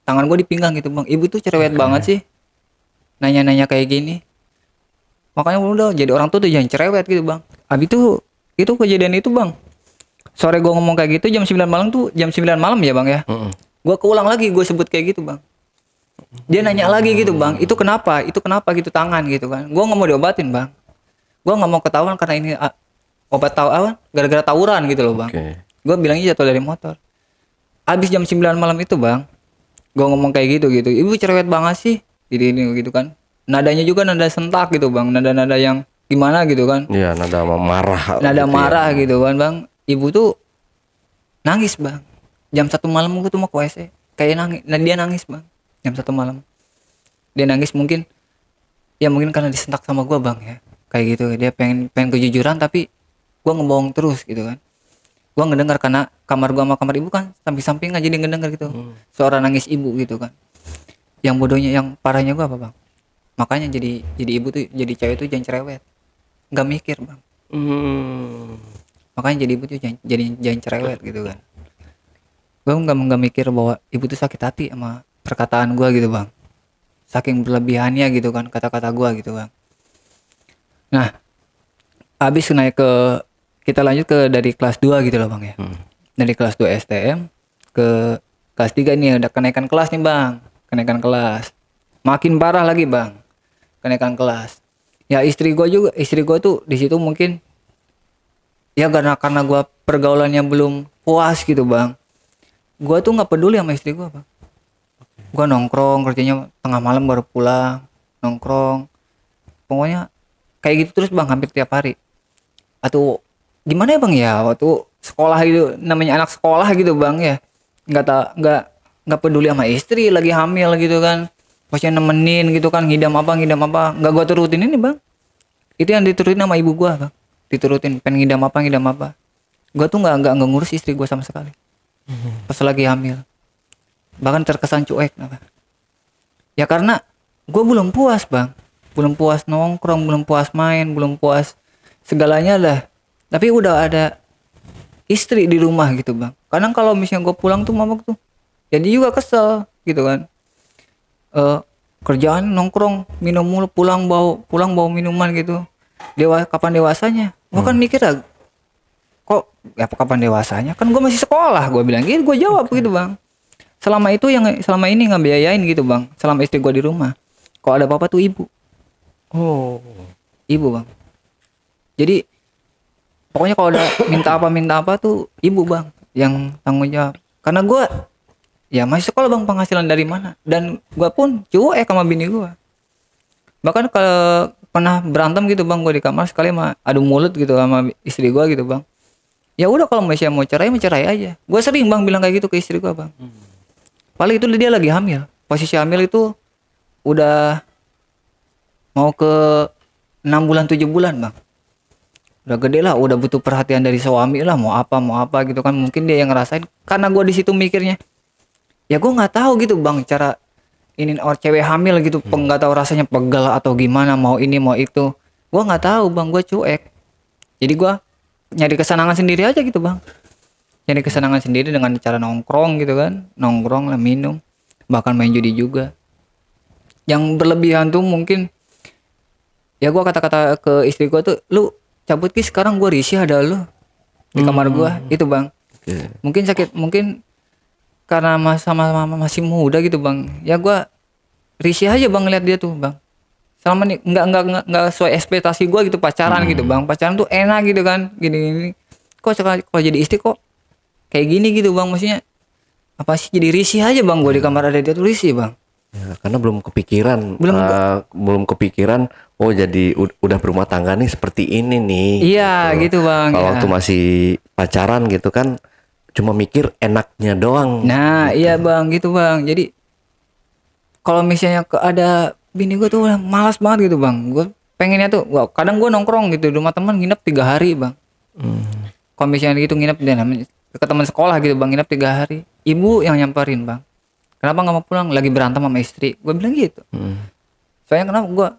Tangan gue dipinggang gitu, Bang. Ibu tuh cerewet banget sih. Nanya-nanya kayak gini. Makanya udah jadi orang tuh jangan cerewet gitu, Bang. Abis itu kejadian itu, Bang. Sore gue ngomong kayak gitu jam 9 malam ya, Bang, ya. Gue keulang lagi gue sebut kayak gitu, Bang. Dia nanya lagi gitu, Bang. Itu kenapa gitu tangan gitu kan. Gue nggak mau diobatin, Bang. Gue nggak mau ketahuan karena ini obat gara-gara tawuran gitu loh, Bang. Gue bilangnya jatuh dari motor. Abis jam 9 malam itu, Bang, gue ngomong kayak gitu. Ibu cerewet banget sih. Ini gitu kan. Nadanya juga nada sentak gitu, Bang. Nada yang gimana gitu kan. Iya, nada marah. Nada marah gitu kan, Bang. Ibu tuh nangis, Bang. Jam 1 malam gue tuh mau ke WC. Kayak nangis. Nah, dia nangis, Bang. Jam 1 malam. Dia nangis mungkin karena disentak sama gue, Bang, ya. Kayak gitu. Dia pengen kejujuran tapi gue ngebohong terus gitu kan. Gue ngedengar karena kamar gue sama kamar ibu kan samping-samping aja, dia ngedengar gitu. Suara nangis ibu gitu kan. Yang bodohnya, yang parahnya gue apa, Bang? Makanya jadi ibu tuh, jadi cewek tuh jangan cerewet. Gak mikir, Bang. Makanya jadi ibu tuh jangan cerewet gitu kan. Gue gak mikir bahwa ibu tuh sakit hati sama perkataan gue gitu, Bang. Saking berlebihannya gitu kan kata-kata gue gitu, Bang. Nah, habis kita lanjut ke dari kelas 2 gitu loh, Bang, ya. Dari kelas 2 STM ke kelas 3 nih udah kenaikan kelas nih, Bang. Kenaikan kelas. Makin parah lagi, Bang. Kenaikan kelas. Ya istri gue tuh di situ mungkin ya karena gue pergaulannya belum puas gitu, Bang. Gue tuh nggak peduli sama istri gue, Bang. Gue nongkrong, kerjanya tengah malam baru pulang, nongkrong. Pokoknya kayak gitu terus, Bang, hampir tiap hari. Atau gimana ya, Bang, ya, waktu sekolah itu namanya anak sekolah gitu, Bang, ya. Nggak peduli sama istri lagi hamil gitu kan. Pasti nemenin gitu kan, ngidam apa nggak gue turutin ini, Bang. Itu yang diturutin sama ibu gue, Bang. Diturutin pengen ngidam apa. Gue tuh nggak ngurus istri gue sama sekali. Pas lagi hamil. Bahkan terkesan cuek, apa. Ya karena gue belum puas, Bang. Belum puas nongkrong, belum puas main, belum puas segalanya lah. Tapi udah ada istri di rumah gitu bang. Kadang kalau misalnya gue pulang tuh mabok tuh, jadi juga kesel gitu kan. Kerjaan nongkrong minum mulu, pulang bawa minuman gitu. Kapan dewasanya? Gue kan mikir kok ya kapan dewasanya, kan gue masih sekolah, gue bilang gitu, gue jawab gitu bang. Selama ini ngebiayain gitu bang, selama istri gue di rumah, kalau ada apa-apa tuh ibu. Oh. Ibu bang. Jadi pokoknya kalau ada minta apa tuh ibu bang yang tanggung jawab. Karena gue ya masih sekolah bang, penghasilan dari mana, dan gue pun cuek sama bini gue. Bahkan kalau pernah berantem gitu bang, gue di kamar sekali mah adu mulut gitu sama istri gue gitu bang. Ya udah, kalau misalnya mau cerai aja. Gue sering bang bilang kayak gitu ke istri gue bang. Paling itu dia lagi hamil. Posisi hamil itu udah mau ke 6 bulan 7 bulan bang. Udah gede lah, udah butuh perhatian dari suami lah, mau apa gitu kan. Mungkin dia yang ngerasain. Karena gue di situ mikirnya, ya gue nggak tahu gitu bang cara ini orang cewek hamil gitu, nggak tahu rasanya pegal atau gimana, mau ini mau itu. Gue nggak tahu bang, gue cuek. Jadi gue nyari kesenangan sendiri aja gitu bang. Nyari kesenangan sendiri dengan cara nongkrong gitu kan, nongkrong lah, minum, bahkan main judi juga. Yang berlebihan tuh mungkin, ya gue kata-kata ke istri gue tuh, lu cabut Ki, sekarang gue risih ada lu di kamar gue itu bang. Mungkin sakit, mungkin karena sama masih muda gitu bang, ya gue risih aja bang ngeliat dia tuh bang. Selama nih nggak sesuai ekspektasi gue gitu pacaran gitu bang. Pacaran tuh enak gitu kan, gini kok kalau jadi istri kok kayak gini gitu bang. Maksudnya apa sih, jadi risih aja bang gue di kamar ada dia tuh risih bang. Ya, karena belum kepikiran oh jadi udah berumah tangga nih seperti ini nih. Iya gitu bang. Kalau Ya. waktu masih pacaran gitu kan cuma mikir enaknya doang. Nah gitu. iya bang gitu bang. Jadi kalau misalnya ada bini gue tuh udah malas banget gitu bang. Gue pengennya tuh, kadang gue nongkrong gitu di rumah teman, nginep 3 hari bang. Kalau misalnya gitu nginep ke teman sekolah gitu bang, nginep 3 hari. Ibu yang nyamperin bang, kenapa nggak mau pulang, lagi berantem sama istri, gue bilang gitu. Soalnya kenapa gue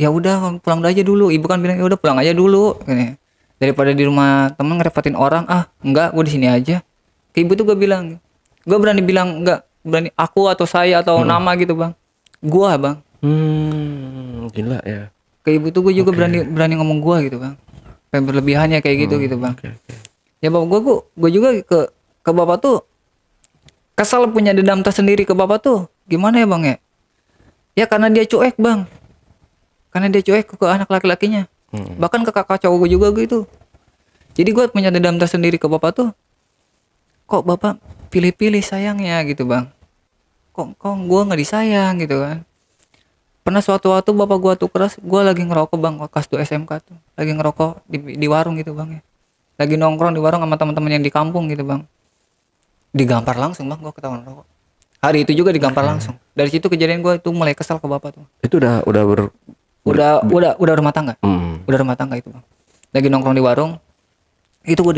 ya udah pulang aja dulu. Ibu kan bilang ya udah pulang aja dulu gini. Daripada di rumah teman ngerepotin orang, enggak, gue di sini aja. Ke ibu tuh gue bilang, gue berani bilang enggak, berani aku atau saya atau nama gitu bang, gua bang. Gila ya. Ke ibu tuh gue juga berani ngomong gua gitu bang. Kayak berlebihannya kayak gitu gitu bang. Ya bapak gue juga ke bapak tuh kesal, punya dendam tersendiri ke bapak tuh. Gimana ya bang ya? Ya karena dia cuek bang. Karena dia cuek ke anak laki-lakinya. Bahkan ke kakak cowok gue juga gitu. Jadi gue punya dendam tersendiri ke bapak tuh. Kok bapak pilih-pilih sayangnya gitu bang? Kok gue nggak disayang gitu kan? Pernah suatu waktu bapak gue tuh keras, gue lagi ngerokok bang, kelas 2 SMK tuh, lagi ngerokok di warung gitu bang ya. Lagi nongkrong di warung sama teman-teman yang di kampung gitu bang. Digampar langsung bang, gue ketahuan rokok. Hari itu juga digampar langsung. Dari situ kejadian gue tuh mulai kesal ke bapak tuh. Itu udah Udah rumah tangga. Udah rumah tangga itu bang. Lagi nongkrong di warung, itu gue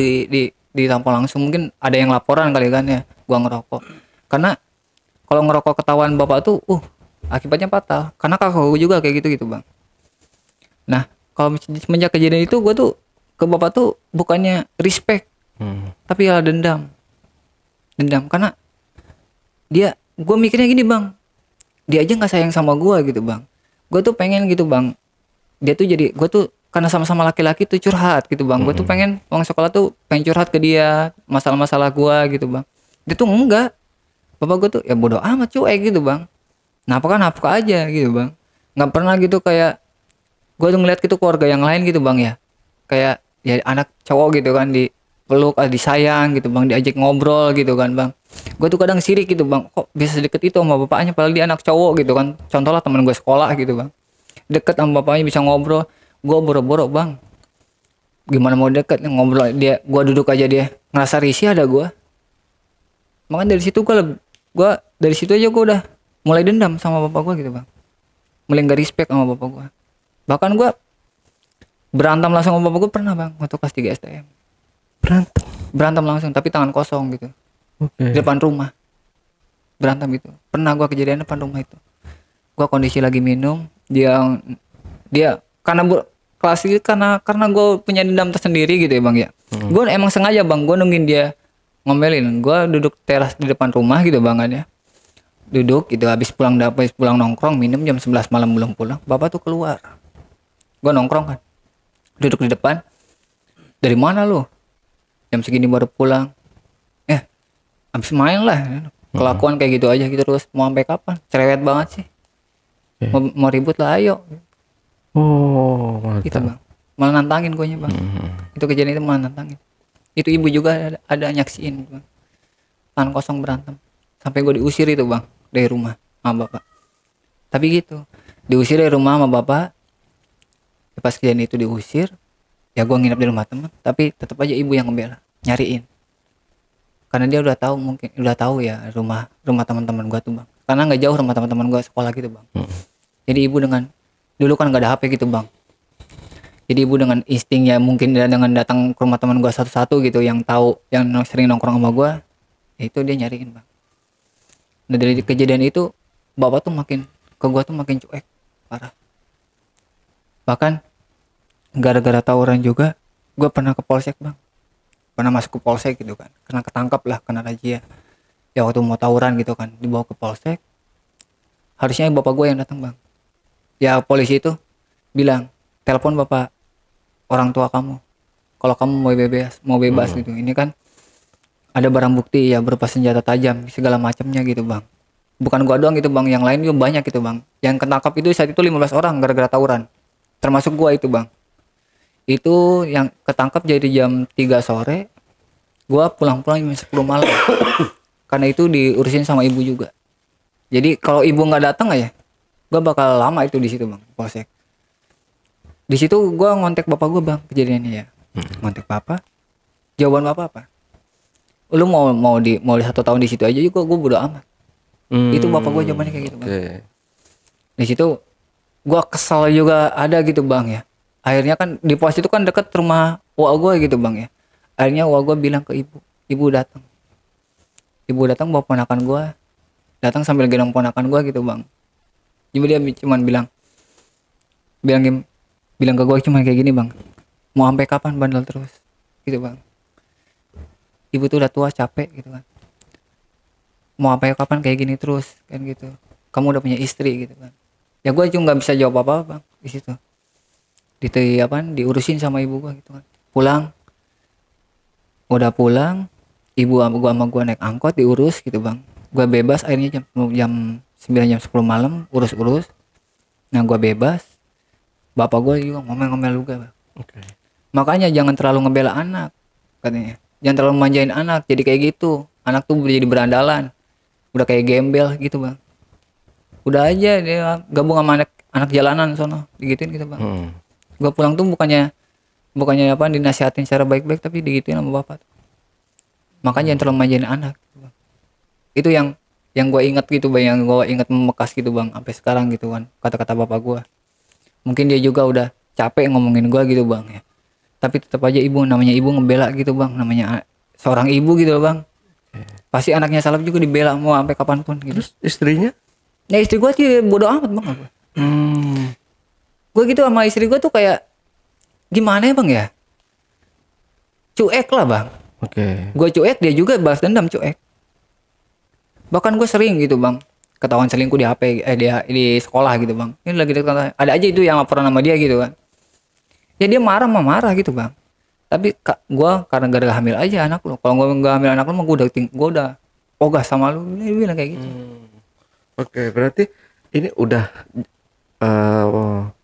ditampol langsung. Mungkin ada yang laporan kali kan ya, gue ngerokok. Karena kalau ngerokok ketahuan bapak tuh, akibatnya fatal. Karena kakak gue juga kayak gitu bang. Nah, kalau semenjak kejadian itu gue tuh ke bapak tuh bukannya respect, tapi ya dendam karena gue mikirnya gini bang, dia aja nggak sayang sama gue gitu bang. Gue tuh pengen gitu bang, dia tuh jadi, gue tuh karena sama-sama laki-laki tuh curhat gitu bang. Gue tuh pengen uang sekolah tuh pengen curhat ke dia masalah-masalah gue gitu bang. Dia tuh enggak, bapak gue tuh ya bodoh amat, cuek gitu bang. Nafkah aja gitu bang. Nggak pernah gitu kayak gue tuh ngeliat gitu keluarga yang lain gitu bang ya, kayak ya anak cowok gitu kan dipeluk, disayang gitu bang, diajak ngobrol gitu kan bang. Gue tuh kadang sirik gitu bang, kok bisa deket itu sama bapaknya padahal dia anak cowok gitu kan. Contoh lah teman gue sekolah gitu bang, deket sama bapaknya bisa ngobrol. Gue boro-boro bang, gimana mau deket ngobrol, dia gue duduk aja dia ngerasa risih ada gue. Makanya dari situ gue dari situ aja gue udah mulai dendam sama bapak gue gitu bang, mulai nggak respect sama bapak gue. Bahkan gue berantem langsung sama bapak gue pernah bang, waktu kelas 3 STM. Berantem langsung tapi tangan kosong gitu. Di depan rumah berantem gitu. Pernah gue kejadian depan rumah itu. Gue kondisi lagi minum, dia karena kelas itu karena gue punya dendam tersendiri gitu ya bang ya. Gue emang sengaja bang, gue nungguin dia ngomelin. Gue duduk teras di depan rumah gitu bang kan ya. Duduk gitu, habis pulang nongkrong, minum jam 11 malam belum pulang. Bapak tuh keluar. Gue nongkrong kan. Duduk di depan. Dari mana lu? Jam segini baru pulang. Habis main lah. Kelakuan kayak gitu aja gitu terus. Mau sampai kapan? Cerewet banget sih. Mau ribut lah ayo. Oh, mantap. Gitu bang. Malah nantangin gue bang. Itu kejadian itu malah nantangin. Itu ibu juga ada nyaksiin bang. Tangan kosong berantem. Sampai gue diusir itu bang. Dari rumah sama bapak. Tapi gitu. Diusir dari rumah sama bapak. Pas kejadian itu diusir. Ya gue nginep di rumah teman. Tapi tetap aja ibu yang ngebela. Nyariin. Karena dia udah tahu ya rumah teman-teman gue tuh bang. Karena nggak jauh rumah teman-teman gue sekolah gitu bang. Jadi ibu dulu kan nggak ada HP gitu bang. Jadi ibu dengan instingnya mungkin dengan datang ke rumah teman gue satu-satu gitu yang tahu yang sering nongkrong sama gue, itu dia nyariin bang. Nah dari kejadian itu bapak tuh makin ke gue tuh makin cuek parah. Bahkan gara-gara tawuran juga gue pernah ke polsek bang. Pernah masuk ke polsek gitu kan, kena ketangkap lah, kena razia ya waktu mau tawuran gitu kan, dibawa ke polsek. Harusnya bapak gue yang datang bang. Ya polisi itu bilang telepon bapak orang tua kamu kalau kamu mau bebas gitu. Ini kan ada barang bukti ya berupa senjata tajam segala macamnya gitu bang. Bukan gua doang gitu bang, yang lain juga banyak gitu bang. Yang ketangkap itu saat itu 15 orang gara-gara tawuran, termasuk gua itu bang. Itu yang ketangkap jadi jam 3 sore, gua pulang-pulang jam 10 malam. Karena itu diurusin sama ibu juga. Jadi kalau ibu nggak datang ya, gua bakal lama itu di situ bang, polsek. Di situ gua ngontek bapak gua bang, kejadiannya ya. Ngontek bapak, jawaban bapak apa? Lu mau di 1 tahun di situ aja juga gua bodo amat. Itu bapak gua jawabannya kayak gitu bang. Di situ gua kesal juga ada gitu bang ya. Akhirnya kan di pos itu kan deket rumah uak gue gitu bang ya. Akhirnya uak gue bilang ke ibu datang. Ibu datang bawa ponakan gue, datang sambil gendong ponakan gue gitu bang. Jadi dia cuman bilang ke gue cuma kayak gini bang. Mau sampai kapan bandel terus, gitu bang. Ibu tuh udah tua capek gitu kan. Mau sampai kapan kayak gini terus kan gitu. Kamu udah punya istri gitu kan. Ya gue juga nggak bisa jawab apa bang di situ. Diurusin sama ibu gua gitu kan. Udah pulang, ibu sama gua naik angkot diurus gitu bang. Gua bebas akhirnya jam 9 jam 10 malam urus. Nah gua bebas. Bapak gua juga ngomel-ngomel juga bang. Makanya jangan terlalu ngebela anak katanya. Jangan terlalu manjain anak jadi kayak gitu. Anak tuh jadi berandalan. Udah kayak gembel gitu bang. Udah aja dia gabung sama anak jalanan sono digituin gitu bang. Gue pulang tuh bukannya dinasihatin secara baik-baik tapi digituin sama bapak. Makanya jangan terlalu manjain anak. Itu yang gue ingat gitu bang, yang gue ingat membekas gitu bang sampai sekarang gitu kan kata-kata bapak gue. Mungkin dia juga udah capek ngomongin gue gitu bang ya. Tapi tetap aja namanya ibu ngebela gitu bang, namanya seorang ibu gitu bang. Pasti anaknya salah juga dibela mau sampai kapanpun gitu. Terus istrinya? Ya istri gue sih bodo amat bang. Gue gitu sama istri gue tuh kayak gimana ya bang ya, cuek lah bang. Gue cuek, dia juga balas dendam cuek. Bahkan gue sering gitu bang ketahuan selingkuh di HP dia di sekolah gitu bang. Ini lagi ada aja itu yang laporan sama dia gitu kan. Ya dia marah gitu bang. Tapi gue karena gara-gara hamil aja anak lu. Kalau gue nggak hamil anak lu mah gue udah ogah sama lu. Dia bilang kayak gitu. Berarti ini udah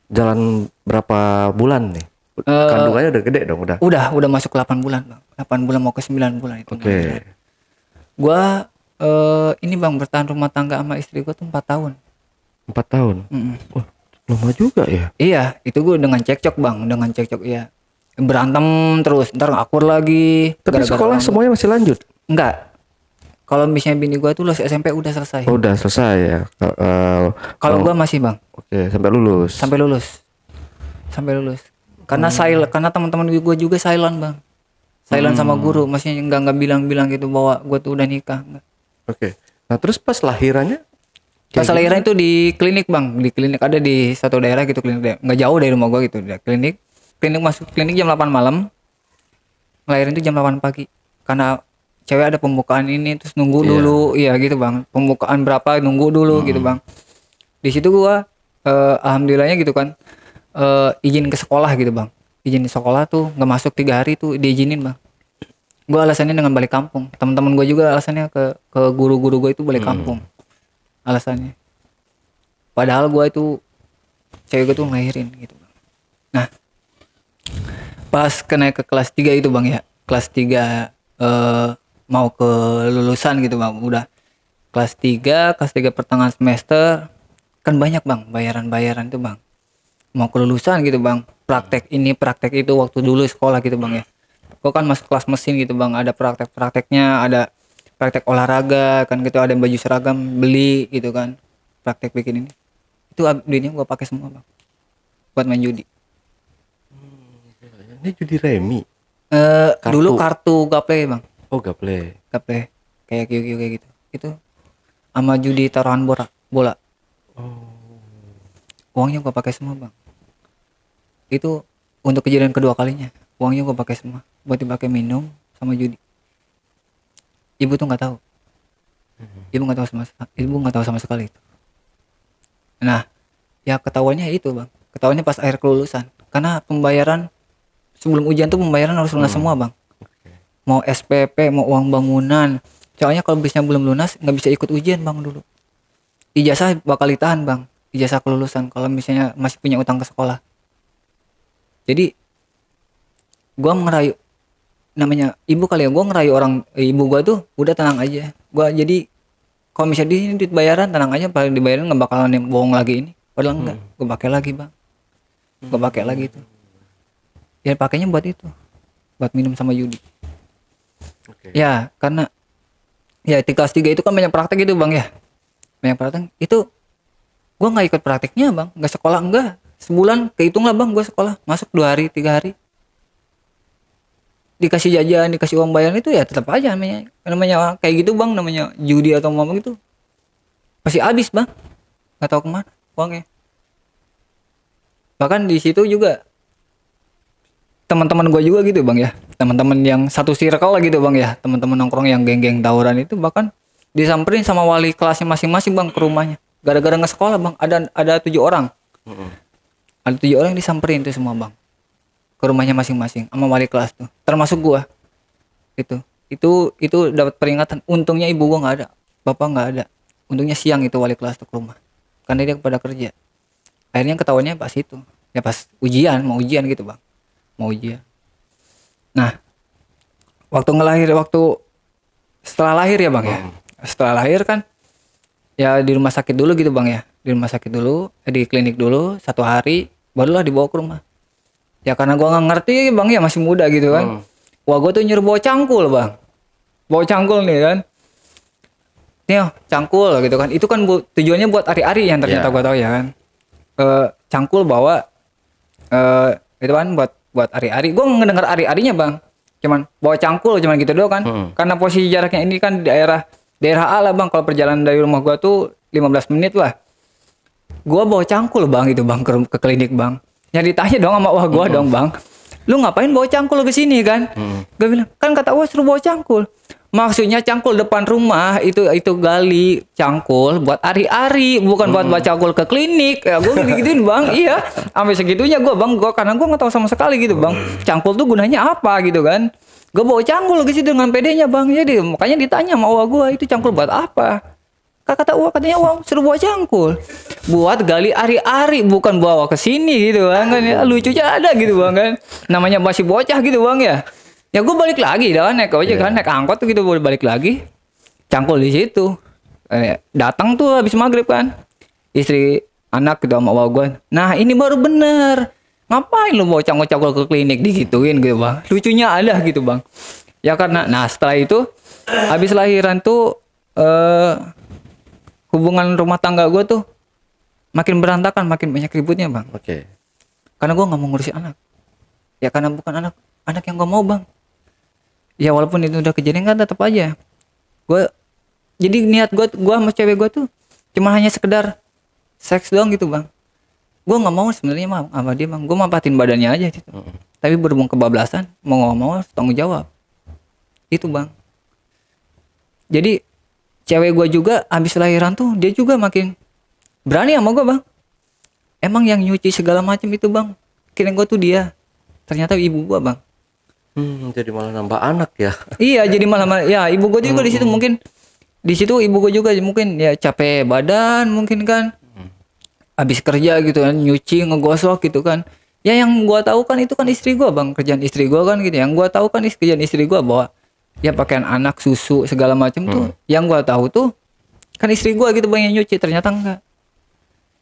jalan berapa bulan nih? Kandungannya udah gede dong udah. Udah masuk 8 bulan bang. 8 bulan mau ke 9 bulan itu. Gua ini bang bertahan rumah tangga sama istri gua tuh 4 tahun. 4 tahun. Wah, lama juga ya. Iya, itu gua dengan cekcok bang, iya. Berantem terus, ntar akur lagi. Tapi sekolah semuanya masih lanjut? Enggak. Kalau misalnya bini gua tuh lulus SMP udah selesai. Udah selesai ya. Kalau gua masih bang. Sampai lulus. Karena karena teman-teman gue juga silent bang. Silent sama guru, maksudnya nggak bilang gitu bahwa gue tuh udah nikah. Nah terus pas lahirannya? Pas lahiran itu di klinik bang, di klinik ada di satu daerah gitu, klinik nggak jauh dari rumah gue gitu, klinik masuk klinik jam 8 malam. ngelahirin tuh jam 8 pagi karena cewek ada pembukaan ini terus nunggu dulu iya gitu bang, pembukaan berapa nunggu dulu gitu bang. Di situ gua alhamdulillahnya gitu kan izin ke sekolah gitu bang, izin di sekolah tuh nggak masuk 3 hari tuh diizinin bang. Gua alasannya dengan balik kampung, teman-teman gua juga alasannya ke guru-guru gua itu balik kampung alasannya, padahal gua itu cewek gua tuh ngelahirin gitu bang. Nah pas naik ke kelas 3 itu bang ya, kelas 3 mau ke lulusan gitu bang, udah kelas 3 pertengahan semester kan banyak bang bayaran itu bang, mau ke lulusan gitu bang, praktek ini praktek itu waktu dulu sekolah gitu bang ya. Gua kan masuk kelas mesin gitu bang, ada prakteknya, ada praktek olahraga kan gitu, ada baju seragam beli gitu kan, praktek bikin ini itu duitnya gua pakai semua bang buat main judi. Ini judi remi. Dulu kartu gaple bang. Oh, gaple. Gaple kayak QQ kayak gitu. Itu sama judi taruhan bola. Uangnya gua pakai semua bang. Itu untuk kejadian kedua kalinya. Uangnya gua pakai semua buat dipakai minum sama judi. Ibu tuh nggak tahu. Ibu nggak tahu sama sekali itu. Nah, ya ketahuannya itu bang. Ketahuannya pas akhir kelulusan. Karena pembayaran sebelum ujian tuh pembayaran harus lunas semua bang. Mau SPP, mau uang bangunan. Soalnya kalau bisnya belum lunas nggak bisa ikut ujian bang dulu. Ijazah bakal ditahan bang, ijazah kelulusan kalau misalnya masih punya utang ke sekolah. Jadi gua ngerayu, namanya ibu kali ya, gua ngerayu orang ibu gua tuh udah tenang aja. Gua jadi kalau misalnya di duit bayaran tenang aja, paling dibayarin nggak bakalan yang bohong lagi ini. Padahal enggak, gua pakai lagi bang. Gua pakai lagi itu. Ya pakainya buat itu, buat minum sama judi. Ya karena ya di kelas 3 itu kan banyak praktek gitu bang ya, banyak praktek itu. Gua nggak ikut prakteknya bang, nggak sekolah enggak, sebulan kehitung lah bang gua sekolah masuk 2 hari 3 hari, dikasih jajan dikasih uang bayaran itu ya tetap aja namanya kayak gitu bang, namanya judi atau apa gitu pasti habis bang, nggak tahu kemana uangnya. Bahkan di situ juga teman-teman gue juga gitu bang ya, teman-teman yang satu circle lah gitu bang ya, teman-teman nongkrong yang geng-geng tawuran itu bahkan disamperin sama wali kelasnya masing-masing bang ke rumahnya gara-gara nggak sekolah bang. Ada 7 orang, ada 7 orang yang disamperin tuh semua bang ke rumahnya masing-masing sama wali kelas tuh, termasuk gua. Itu dapat peringatan. Untungnya ibu gua nggak ada, bapak nggak ada. Untungnya siang itu wali kelas tuh ke rumah karena dia pada kerja. Akhirnya ketahuannya pas itu ya, pas mau ujian gitu bang, mau ujian. Nah waktu setelah lahir ya bang ya, setelah lahir kan ya di rumah sakit dulu gitu bang ya, di rumah sakit dulu, di klinik dulu 1 hari, barulah dibawa ke rumah. Ya karena gua nggak ngerti bang ya, masih muda gitu kan. Wah gua tuh nyuruh bawa cangkul bang, bawa cangkul nih kan, nih cangkul gitu kan. Itu kan tujuannya buat ari-ari yang ternyata gua tahu ya kan. Cangkul bawa itu kan buat ari-ari. Gua ngedenger ari-arinya bang, cuman bawa cangkul cuman gitu doang kan. Karena posisi jaraknya ini kan di daerah A lah bang, kalau perjalanan dari rumah gua tuh 15 menit lah. Gua bawa cangkul bang itu bang ke klinik bang. Ya ditanya dong sama wah gua dong bang, lu ngapain bawa cangkul ke sini kan? Gua bilang kan kata gua suruh bawa cangkul. Maksudnya cangkul depan rumah itu gali cangkul buat ari-ari, bukan buat bawa cangkul ke klinik. Ya gua gituin bang. Iya, sampai segitunya gua bang, karena gua nggak tahu sama sekali gitu bang. Cangkul tuh gunanya apa gitu kan? Gue bawa cangkul ke situ dengan pedenya bang. Jadi makanya ditanya sama wah gua, itu cangkul buat apa? Kata wah, katanya wah suruh bawa cangkul buat gali ari-ari, bukan bawa ke sini gitu bang kan. Ya, lucunya ada gitu bang kan. Namanya masih bocah gitu bang ya. Ya gue balik lagi dah naik ojek kan, naik angkot tuh gitu, boleh balik lagi. Cangkul di situ. Datang tuh habis maghrib kan. Istri anak gitu sama wah gua. Nah ini baru bener. Ngapain lu bawa cangkul-cangkul ke klinik digituin gitu bang. Lucunya ada gitu bang. Ya karena nah setelah itu habis lahiran tuh hubungan rumah tangga gue tuh makin berantakan, makin banyak ributnya bang. Karena gue nggak mau ngurusin anak. Ya karena bukan anak yang gue mau bang. Ya walaupun itu udah kejadian kan tetap aja. Jadi niat gue sama cewek gue tuh cuma hanya sekedar seks doang gitu bang. Gue nggak mau sebenarnya mah sama dia bang. Gue manfaatin badannya aja gitu. Tapi berhubung kebablasan, mau nggak mau harus tanggung jawab. Itu bang. Jadi cewek gue juga habis lahiran tuh dia juga makin berani sama gue bang. Emang yang nyuci segala macam itu bang, kira gue tuh dia. Ternyata ibu gue bang. Jadi malah nambah anak ya. Iya jadi malah ya ibu gue juga di situ mungkin. Di situ ibu gue juga mungkin ya capek badan mungkin kan. Habis kerja gitu kan, nyuci, ngegosok gitu kan. Ya yang gua tahu kan itu kan istri gua bang, kerjaan istri gua kan gitu. Yang gua tahu kan kerjaan istri gua bawa ya pakaian anak, susu segala macam tuh. Yang gua tahu tuh kan istri gua gitu bang yang nyuci, ternyata enggak.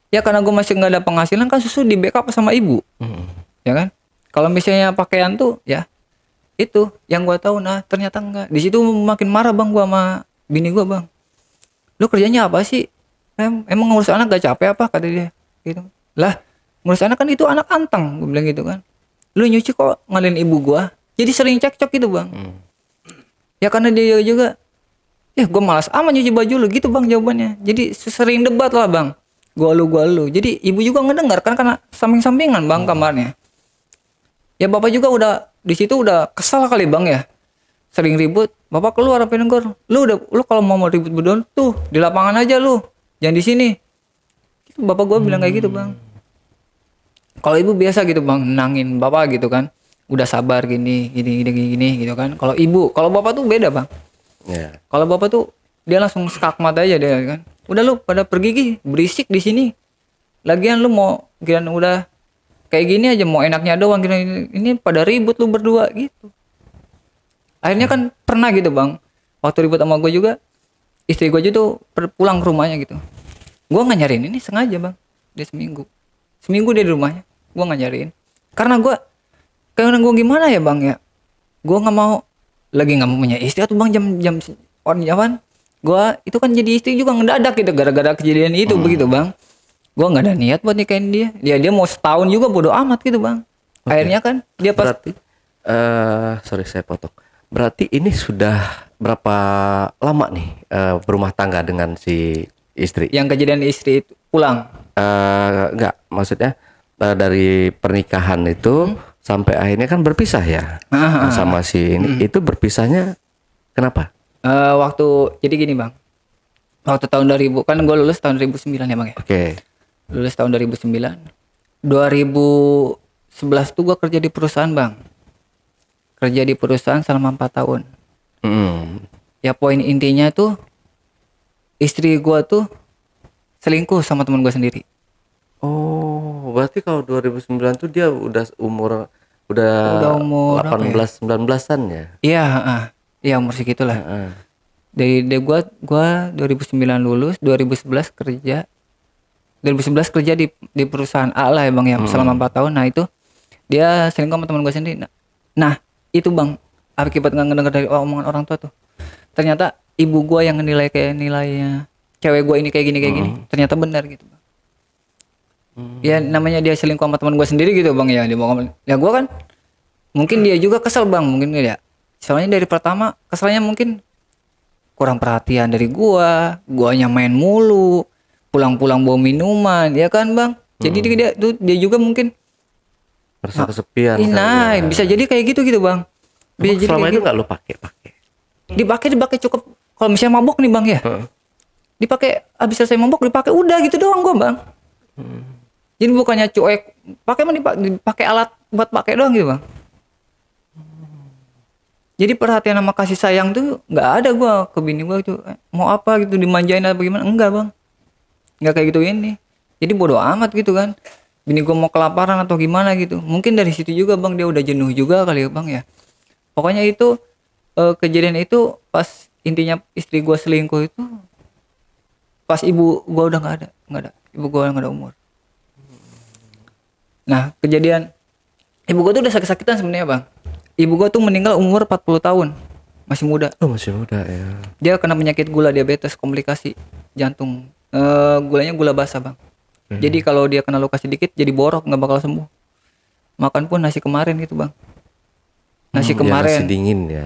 Ya karena gua masih nggak ada penghasilan kan susu di backup sama ibu, ya kan. Kalau misalnya pakaian tuh ya itu yang gua tahu, nah ternyata enggak. Di situ makin marah bang gua sama bini gua bang. Lu kerjanya apa sih? Emang ngurus anak gak capek apa kata dia gitu. Lah ngurus anak kan itu anak anteng, gue bilang gitu kan. Lu nyuci kok ngalahin ibu gua. Jadi sering cekcok gitu bang. Ya karena dia juga ya gue malas amat nyuci baju lu gitu bang jawabannya. Jadi sering debat lah bang. Gua lu. Jadi ibu juga ngedengar kan karena samping-sampingan bang kamarnya. Ya bapak juga udah di situ udah kesal kali bang ya. Sering ribut, bapak keluar apa negor. Lu kalau mau ribut berdua tuh di lapangan aja lu. Jangan di sini. Itu bapak gue bilang kayak gitu bang. Kalau ibu biasa gitu bang, nenangin bapak gitu kan. Udah sabar gini gitu kan. Kalau ibu, kalau bapak tuh beda bang. Yeah. Kalau bapak tuh dia langsung skakmat aja dia kan. Udah lu pada pergi berisik di sini. Lagian lu mau kirain udah kayak gini aja mau enaknya doang kirain ini pada ribut lu berdua gitu. Akhirnya kan pernah gitu bang. Waktu ribut sama gue juga. Istri gue aja tuh pulang ke rumahnya gitu. Gue nggak nyariin ini sengaja bang. Dia seminggu dia di rumahnya. Gue nggak nyariin. Karena gue gimana ya bang ya. Gue nggak mau lagi nggak mau punya istri atau bang jam orang gue itu kan jadi istri juga ngedadak gitu gara-gara kejadian itu begitu bang. Gue nggak ada niat buat nikahin dia. Dia mau setahun juga bodo amat gitu bang. Okay. Akhirnya kan dia pas. Berarti sorry saya potong. Berarti ini sudah berapa lama nih berumah tangga dengan si istri? Yang kejadian istri itu pulang? Enggak, maksudnya dari pernikahan itu sampai akhirnya kan berpisah ya sama si ini. Itu berpisahnya kenapa? Waktu jadi gini bang. Waktu tahun 2000 kan gue lulus tahun 2009 ya bang ya. Oke. Lulus tahun 2009. 2011 tuh gue kerja di perusahaan bang. Kerja di perusahaan selama 4 tahun. Ya poin intinya tuh istri gue tuh selingkuh sama teman gue sendiri. Oh, berarti kalau 2009 tuh dia udah umur 18 19-an ya? Iya, iya umur segitulah. Dari gua 2009 lulus, 2011 kerja. 2011 kerja di perusahaan A lah ya Bang ya, selama 4 tahun. Nah, itu dia selingkuh sama teman gue sendiri. Nah, itu Bang, akibat nggak ngedenger dari omongan orang tua tuh. Ternyata ibu gua yang nilai kayak nilainya cewek gua ini kayak gini. Ternyata benar gitu, Bang. Ya namanya dia selingkuh sama teman gua sendiri gitu, Bang ya. Dia mau ya gua kan mungkin dia juga kesel, Bang, mungkin ya. Soalnya dari pertama keselnya mungkin kurang perhatian dari guanya main mulu, pulang-pulang bawa minuman, ya kan, Bang? Jadi dia juga mungkin merasa kesepian. Nah, bisa jadi kayak gitu, Bang. Bisa jadi selama itu nggak lo pakai? Dipakai cukup. Kalau misalnya mabok nih, Bang ya. Dipakai habis selesai mabok dipakai udah gitu doang gua, Bang. Jadi bukannya cuek, dipakai alat buat pakai doang gitu, Bang. Jadi perhatian sama kasih sayang tuh nggak ada gua ke bini gua tuh. Mau apa gitu dimanjain apa gimana? Enggak, Bang. Nggak kayak gitu ini. Jadi bodo amat gitu kan. Bini gua mau kelaparan atau gimana gitu. Mungkin dari situ juga, Bang, dia udah jenuh juga kali ya, Bang ya. Pokoknya itu kejadian itu pas intinya istri gua selingkuh itu pas ibu gua udah nggak ada. Ibu gua nggak ada umur. Nah, kejadian ibu gua tuh udah sakit-sakitan sebenarnya, Bang. Ibu gua tuh meninggal umur 40 tahun. Masih muda. Oh, masih muda ya. Dia kena penyakit gula, diabetes, komplikasi jantung. Gulanya gula basah, Bang. Jadi kalau dia kena luka sedikit jadi borok, nggak bakal sembuh. Makan pun nasi kemarin gitu, Bang. Nasi kemarin. Ya, nasi dingin ya.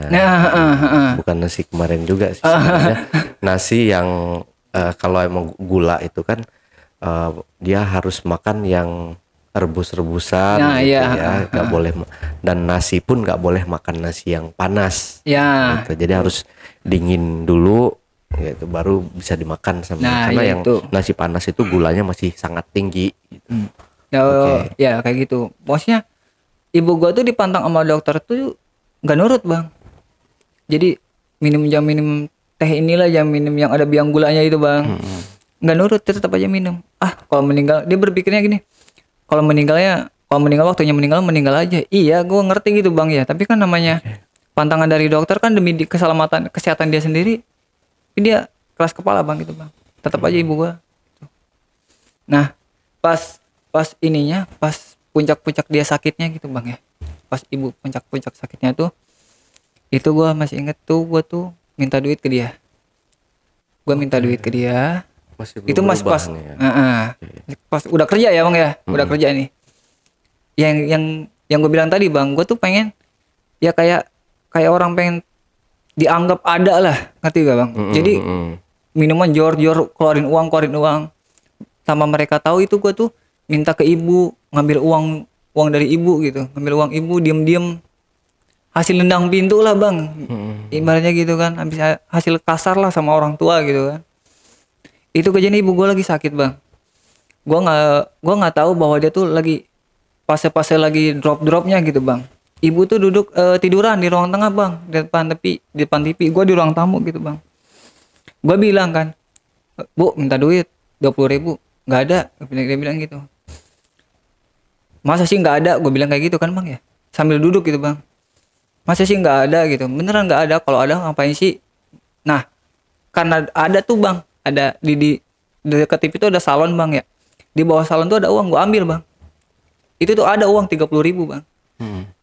Bukan nasi kemarin juga sih sebenarnya. Nasi yang kalau emang gula itu kan dia harus makan yang rebus-rebusan Nah, gitu iya, ya, nggak boleh dan nasi pun nggak boleh makan nasi yang panas Ya, gitu. Jadi harus dingin dulu gitu baru bisa dimakan sama nah karena ya yang itu. nasi panas itu gulanya masih sangat tinggi gitu. Ya, Oke. ya kayak gitu. Maksudnya ibu gua tuh dipantang sama dokter tuh nggak nurut bang. Jadi minum teh inilah, jam minum yang ada biang gulanya itu bang. Nggak nurut, dia tetap aja minum. Kalau meninggal dia berpikirnya gini, kalau meninggal waktunya meninggal aja. Iya, gua ngerti gitu bang ya. Tapi kan namanya pantangan dari dokter kan demi keselamatan kesehatan dia sendiri. Tapi dia keras kepala bang gitu bang. Tetap aja ibu gua. Nah, pas pas puncak-puncak dia sakitnya gitu bang ya. Pas ibu puncak-puncak sakitnya tuh, itu gua masih inget tuh, gua tuh minta duit ke dia. Gua minta duit ke dia. Masih Itu belum mas berubah pas, nih ya. pas udah kerja ya bang ya, udah kerja nih. Yang gue bilang tadi bang, gue tuh pengen ya kayak orang pengen dianggap ada lah, ngerti gak bang? Jadi minuman jor-jor, keluarin uang, sama mereka tahu itu gue tuh minta ke ibu, ngambil uang dari ibu gitu, ngambil uang ibu, diem-diem, hasil nendang pintu lah bang, ibaratnya gitu kan, habis hasil kasar lah sama orang tua gitu kan. Itu kejadian ibu gue lagi sakit bang, gua nggak tahu bahwa dia tuh lagi fase-fase lagi drop-dropnya gitu bang. Ibu tuh duduk tiduran di ruang tengah bang, di depan TV, gue di ruang tamu gitu bang. Gue bilang kan, Bu minta duit 20.000, nggak ada, dia bilang gitu. Masa sih nggak ada, gue bilang kayak gitu kan bang ya, sambil duduk gitu bang. Masa sih nggak ada gitu, beneran nggak ada, kalau ada ngapain sih. Nah, karena ada tuh bang, ada di dekat TV itu ada salon bang ya, di bawah salon tuh ada uang, gue ambil bang. Itu tuh ada uang 30.000 bang.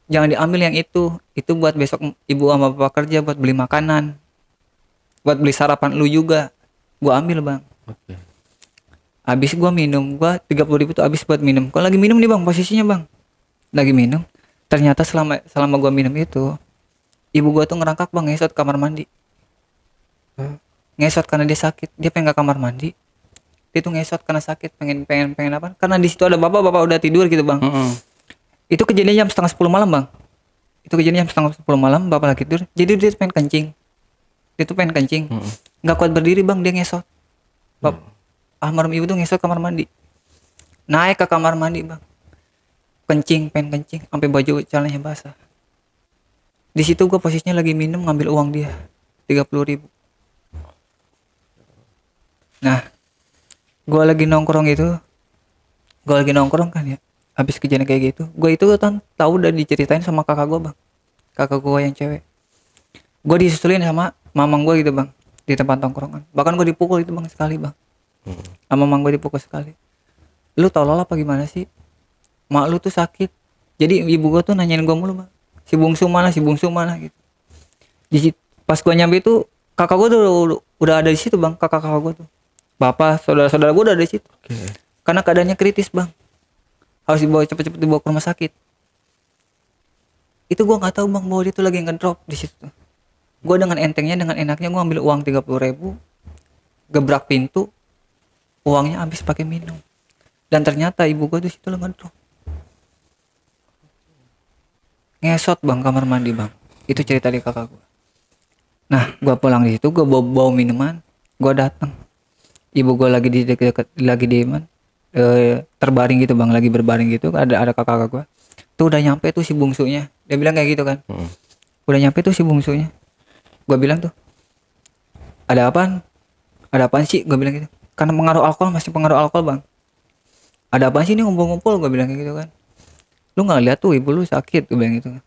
Jangan diambil yang itu buat besok ibu sama bapak kerja, buat beli makanan, buat beli sarapan lu juga, gua ambil bang. Oke. Habis gua minum, gua 30.000 tuh habis buat minum. Kalau lagi minum nih bang, posisinya bang lagi minum, ternyata selama gua minum itu, ibu gua tuh ngerangkak bang, ngesot kamar mandi. Ngesot karena dia sakit, dia pengen ke kamar mandi, dia tuh ngesot karena sakit, pengen apa, karena di situ ada bapak udah tidur gitu bang. Itu kejadian jam setengah 10 malam bang. Itu kejadian jam setengah 10 malam, bapak lagi tidur, jadi dia pengen kencing. Dia tuh pengen kencing, nggak kuat berdiri bang, dia ngesot. Almarhum ibu tuh ngesot kamar mandi, naik ke kamar mandi bang, pengen kencing, sampai baju celananya basah. Di situ gue posisinya lagi minum, ngambil uang dia 30.000. Nah, gue lagi nongkrong kan ya, habis kejadian kayak gitu, gue itu kan tahu, udah diceritain sama kakak gue bang, kakak gue yang cewek. Gue disusulin sama mamang gue gitu bang, di tempat tongkrongan. Bahkan gue dipukul itu bang, sekali bang, sama mamang gue dipukul sekali. Lu tolol apa gimana sih, mak lu tuh sakit. Jadi ibu gue tuh nanyain gue mulu bang, si bungsu mana gitu. Pas gue nyampe itu, kakak gue tuh udah ada di situ bang, kakak gue tuh, bapak saudara gue udah ada di situ. Karena keadaannya kritis bang, harus cepet-cepet dibawa ke rumah sakit. Itu gue nggak tahu bang bahwa dia tuh lagi ngedrop di situ. Gue dengan entengnya, dengan enaknya, gue ambil uang 30.000, gebrak pintu, uangnya habis pakai minum. Dan ternyata ibu gue di situ lagi ngedrop, ngesot bang kamar mandi bang. Itu cerita dari kakak gue. Nah, gue pulang di situ, gue bawa minuman, gue datang. Ibu gue lagi di deket, lagi di mana? Terbaring gitu bang, lagi berbaring gitu. Ada kakak gue. Tuh udah nyampe tuh si bungsunya. Dia bilang kayak gitu kan. Udah nyampe tuh si bungsunya. Gue bilang tuh, ada apaan? Ada apaan sih? Gue bilang gitu. Karena masih pengaruh alkohol bang. Ada apaan sih ini ngumpul-ngumpul? Gue bilang kayak gitu kan. Lu nggak lihat tuh ibu lu sakit? Gue bilang gitu kan.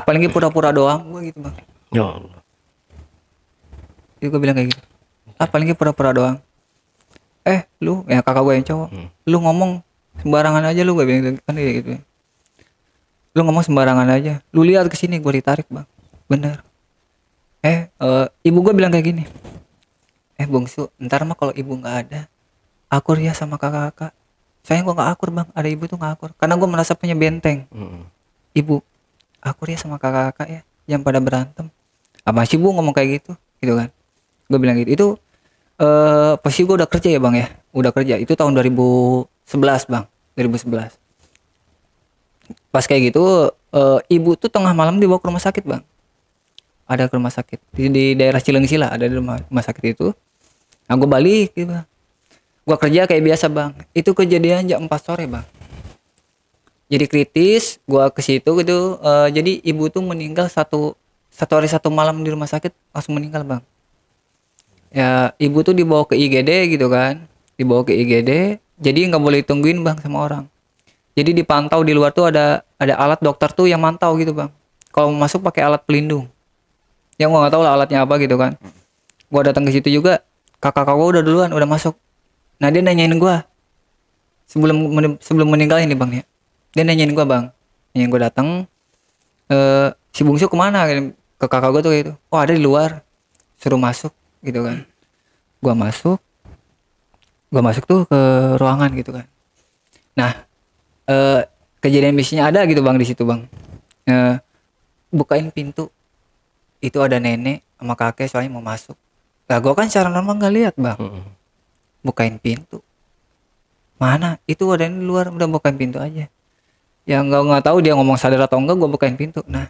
Paling pura-pura doang. Gue gitu bang. Ya Allah. Itu gue bilang kayak gitu. Paling pura-pura doang. Lu ya, kakak gue yang cowok, lu ngomong sembarangan aja lu, gue bilang kan kayak gitu. Lu ngomong sembarangan aja, lu lihat ke sini, gue ditarik bang, bener. Ibu gue bilang kayak gini, bungsu, ntar mah kalau ibu nggak ada, akur ya sama kakak-kakak. Saya gue nggak akur bang, ada ibu tuh nggak akur, karena gue merasa punya benteng. Ibu, akur ya sama kakak-kakak ya, jangan pada berantem. Apa sih bu ngomong kayak gitu kan? Gue bilang gitu. Itu Posisi gue udah kerja ya bang ya, udah kerja itu tahun 2011 bang, 2011. Pas kayak gitu ibu tuh tengah malam dibawa ke rumah sakit bang, ada ke rumah sakit di daerah Cileungsi lah, ada di rumah sakit itu. Nah gue balik gitu bang, gue kerja kayak biasa bang, itu kejadian jam 4 sore bang. Jadi kritis, gue ke situ gitu. Jadi ibu tuh meninggal satu hari satu malam di rumah sakit, langsung meninggal bang. Ya ibu tuh dibawa ke IGD gitu kan, dibawa ke IGD. Jadi nggak boleh tungguin bang sama orang. Jadi dipantau di luar tuh ada alat dokter tuh yang mantau gitu bang. Kalau mau masuk pakai alat pelindung. Yang gua nggak tahu lah alatnya apa gitu kan. Gua datang ke situ juga, kakak gua udah duluan, udah masuk. Nah dia nanyain gua sebelum meninggal ini bang ya. Dia nanyain gua bang, nanyain gua datang. Si bungsu kemana? Ke kakak gua tuh gitu. Oh ada di luar, suruh masuk gitu kan. Gua masuk, gua masuk tuh ke ruangan gitu kan. Nah kejadian bisnisnya ada gitu bang di situ bang. Bukain pintu, itu ada nenek sama kakek soalnya mau masuk. Nah gua kan secara normal nggak lihat bang. Bukain pintu, mana itu ada di luar, udah bukain pintu aja. Ya nggak tahu dia ngomong sadar atau enggak, gua bukain pintu. Nah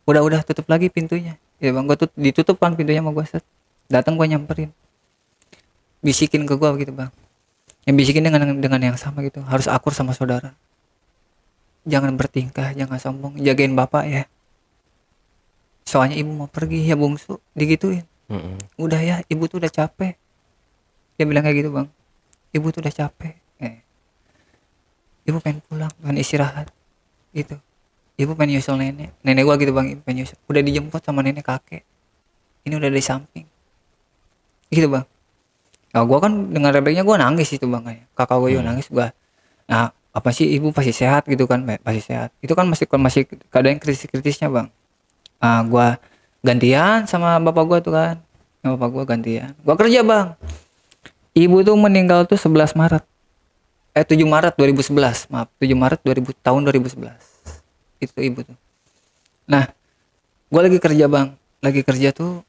udah tutup lagi pintunya ya bang. Gua ditutup kan pintunya sama gua, set datang gua nyamperin, bisikin ke gua gitu bang, yang bisikin dengan yang sama gitu, harus akur sama saudara, jangan bertingkah, jangan sombong, jagain bapak ya, soalnya ibu mau pergi ya bungsu, digituin. Udah ya, ibu tuh udah capek, dia bilang kayak gitu bang, ibu tuh udah capek, ibu pengen pulang, pengen istirahat gitu, ibu pengen nyusul nenek gua gitu bang, pengen nyusul, udah dijemput sama nenek kakek, ini udah di samping gitu bang. Nah gua kan dengan rebelnya gua nangis itu bang, kayak kakak gua juga nangis, gua nah apa sih ibu pasti sehat gitu kan, pasti sehat, itu kan masih keadaan kritisnya bang. Nah gua gantian sama bapak gua tuh kan, sama bapak gua gantian, gua kerja bang. Ibu tuh meninggal tuh 11 Maret 7 Maret 2011, maaf, 7 Maret 2000 tahun 2011 itu ibu tuh. Nah gua lagi kerja bang, lagi kerja tuh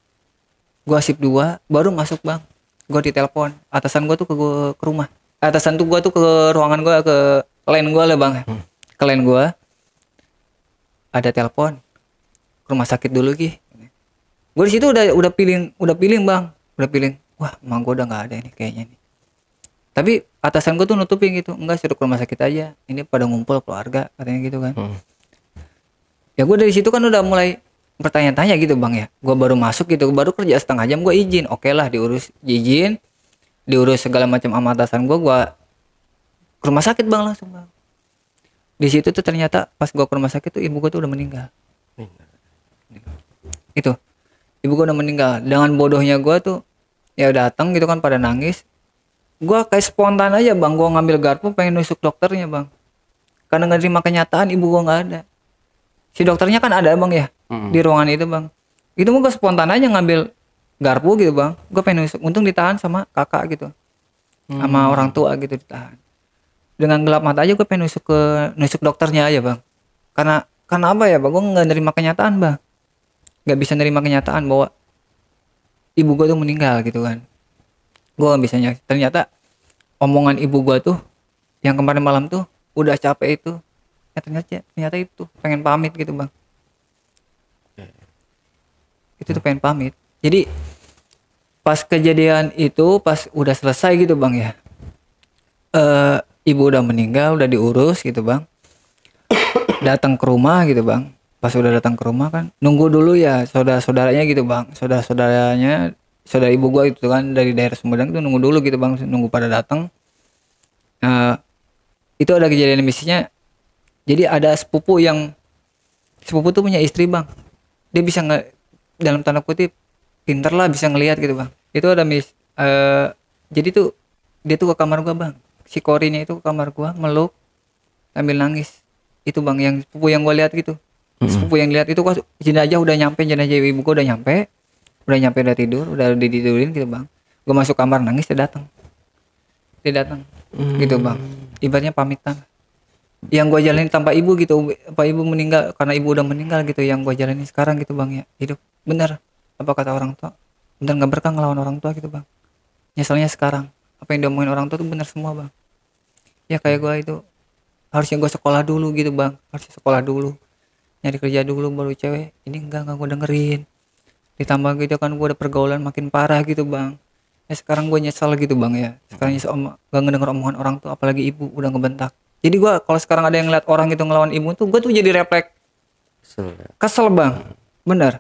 gua shift 2 baru masuk bang. Gua ditelepon atasan gua tuh ke rumah, atasan tuh gua tuh ke ruangan gua, ke line gua lah bang, ke line gua ada telepon, ke rumah sakit dulu Ki. Gua di situ udah pilih bang, udah pilih, wah emang gua udah nggak ada ini kayaknya nih. Tapi atasan gua tuh nutupin gitu, enggak, suruh ke rumah sakit aja, ini pada ngumpul keluarga katanya gitu kan. Ya gua dari situ kan udah mulai bertanya-tanya gitu bang ya. Gua baru masuk gitu, baru kerja setengah jam, gua izin, oke lah, diurus segala macam sama atasan gua ke rumah sakit bang, langsung bang. Di situ tuh ternyata pas gua ke rumah sakit tuh ibu gua tuh udah meninggal. Itu ibu gua udah meninggal. Dengan bodohnya gua tuh ya datang gitu kan pada nangis. Gua kayak spontan aja bang, gua ngambil garpu pengen nusuk dokternya bang. Karena nggak terima kenyataan ibu gua nggak ada. Si dokternya kan ada bang ya, di ruangan itu bang. Itu gua spontan aja ngambil garpu gitu bang. Gua pengen nusuk, untung ditahan sama kakak gitu, sama orang tua gitu ditahan. Dengan gelap mata aja gue pengen nusuk dokternya aja bang. Karena apa ya bang, gue nggak nerima kenyataan bang, nggak bisa nerima kenyataan bahwa ibu gue tuh meninggal gitu kan. Gue nggak bisa nyakit. Ternyata omongan ibu gue tuh yang kemarin malam tuh udah capek itu, ya ternyata itu pengen pamit gitu bang. Itu tuh pengen pamit. Jadi pas kejadian itu, pas udah selesai gitu bang ya, ibu udah meninggal, udah diurus gitu bang. Datang ke rumah gitu bang. Pas udah datang ke rumah kan, nunggu dulu ya saudara-saudaranya gitu bang. Saudara ibu gua itu kan dari daerah Sumedang itu nunggu dulu gitu bang, nunggu pada datang. Itu ada kejadian misalnya. Jadi ada sepupu tuh punya istri bang. Dia bisa dalam tanda kutip pinter lah, bisa ngelihat gitu bang. Itu ada jadi tuh dia tuh ke kamar gua bang. Si Korinya itu ke kamar gua meluk sambil nangis. Itu bang yang sepupu yang gua lihat gitu. Sepupu yang lihat itu kok jenazah jenazah ibu gua udah nyampe udah tidur, udah ditidurin gitu bang. Gua masuk kamar nangis, dia datang gitu bang. Ibaratnya pamitan yang gua jalanin tanpa ibu gitu, apa ibu meninggal, karena ibu udah meninggal gitu, yang gua jalanin sekarang gitu bang ya, hidup bener apa kata orang tua, bener nggak berkah ngelawan orang tua gitu bang. nyeselnya sekarang. Apa yang diomongin orang tua tuh bener semua bang. Ya kayak gue itu harusnya gue sekolah dulu gitu bang, harusnya sekolah dulu, nyari kerja dulu baru cewek. Ini enggak gue dengerin. Ditambah gitu kan gue udah pergaulan makin parah gitu bang. Ya sekarang gue nyesel gitu bang ya. Sekarang nyesel gak ngedenger omongan orang tuh, apalagi ibu udah ngebentak. Jadi gue kalau sekarang ada yang ngeliat orang gitu ngelawan ibu tuh, gue tuh jadi refleks kesel bang. Bener.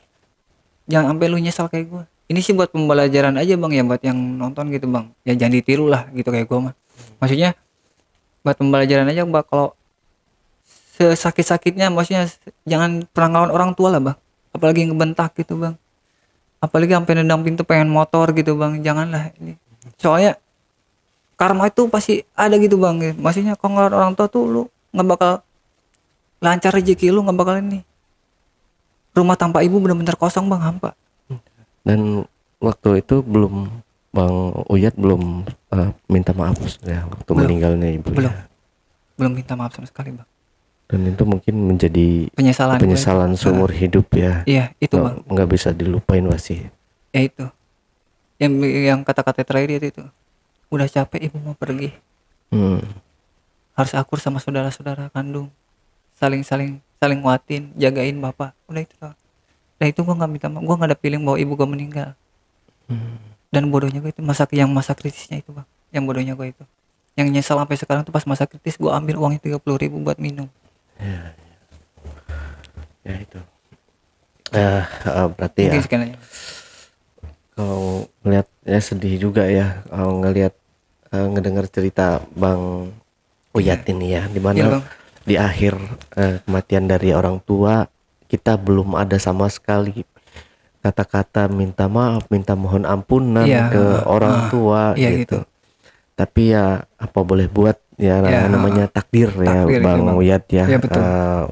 Jangan sampai lu nyesal kayak gue. Ini sih buat pembelajaran aja bang ya, buat yang nonton gitu bang. Ya jangan ditiru lah gitu kayak gue mah. Maksudnya buat pembelajaran aja bang. Kalau sesakit-sakitnya, maksudnya jangan pernah ngelawan orang tua lah bang. Apalagi ngebentak gitu bang. Apalagi sampai nendang pintu pengen motor gitu bang. Janganlah ini. Soalnya karma itu pasti ada gitu bang. Maksudnya kalau ngelawan orang tua tuh lu nggak bakal lancar rezeki, lu nggak bakal ini. Rumah tanpa ibu bener-bener kosong bang, hampa. Dan waktu itu belum Bang Uyat belum minta maaf ya waktu Belum. meninggalnya ibu Belum. ya. Belum minta maaf sama sekali bang. Dan itu mungkin menjadi Penyesalan seumur hidup ya. Iya itu bang. Nggak bisa dilupain pasti. Ya itu. Yang kata-kata terakhir itu. Udah capek ibu mau pergi. Harus akur sama saudara-saudara kandung. Saling nguatin, jagain bapak. Udah itu doang. Nah itu gue nggak minta maaf, gue nggak ada feeling bahwa ibu gue meninggal. Dan bodohnya gue itu masa kritisnya itu bang, yang bodohnya gue itu, yang nyesal sampai sekarang tuh pas masa kritis gue ambil uangnya 30.000 buat minum. Ya itu. Berarti Mungkin ya sekian aja. kalau ngeliat ya sedih juga ya kalau ngelihat ngedengar cerita Bang Uyat ini ya, dimana Iya, Bang. di akhir kematian dari orang tua kita belum ada sama sekali kata-kata minta maaf, minta mohon ampunan Iya, ke orang tua iya gitu. Tapi ya apa boleh buat ya, Ya, namanya takdir ya takdir itu, Bang Bang. Uyat ya. Iya, betul.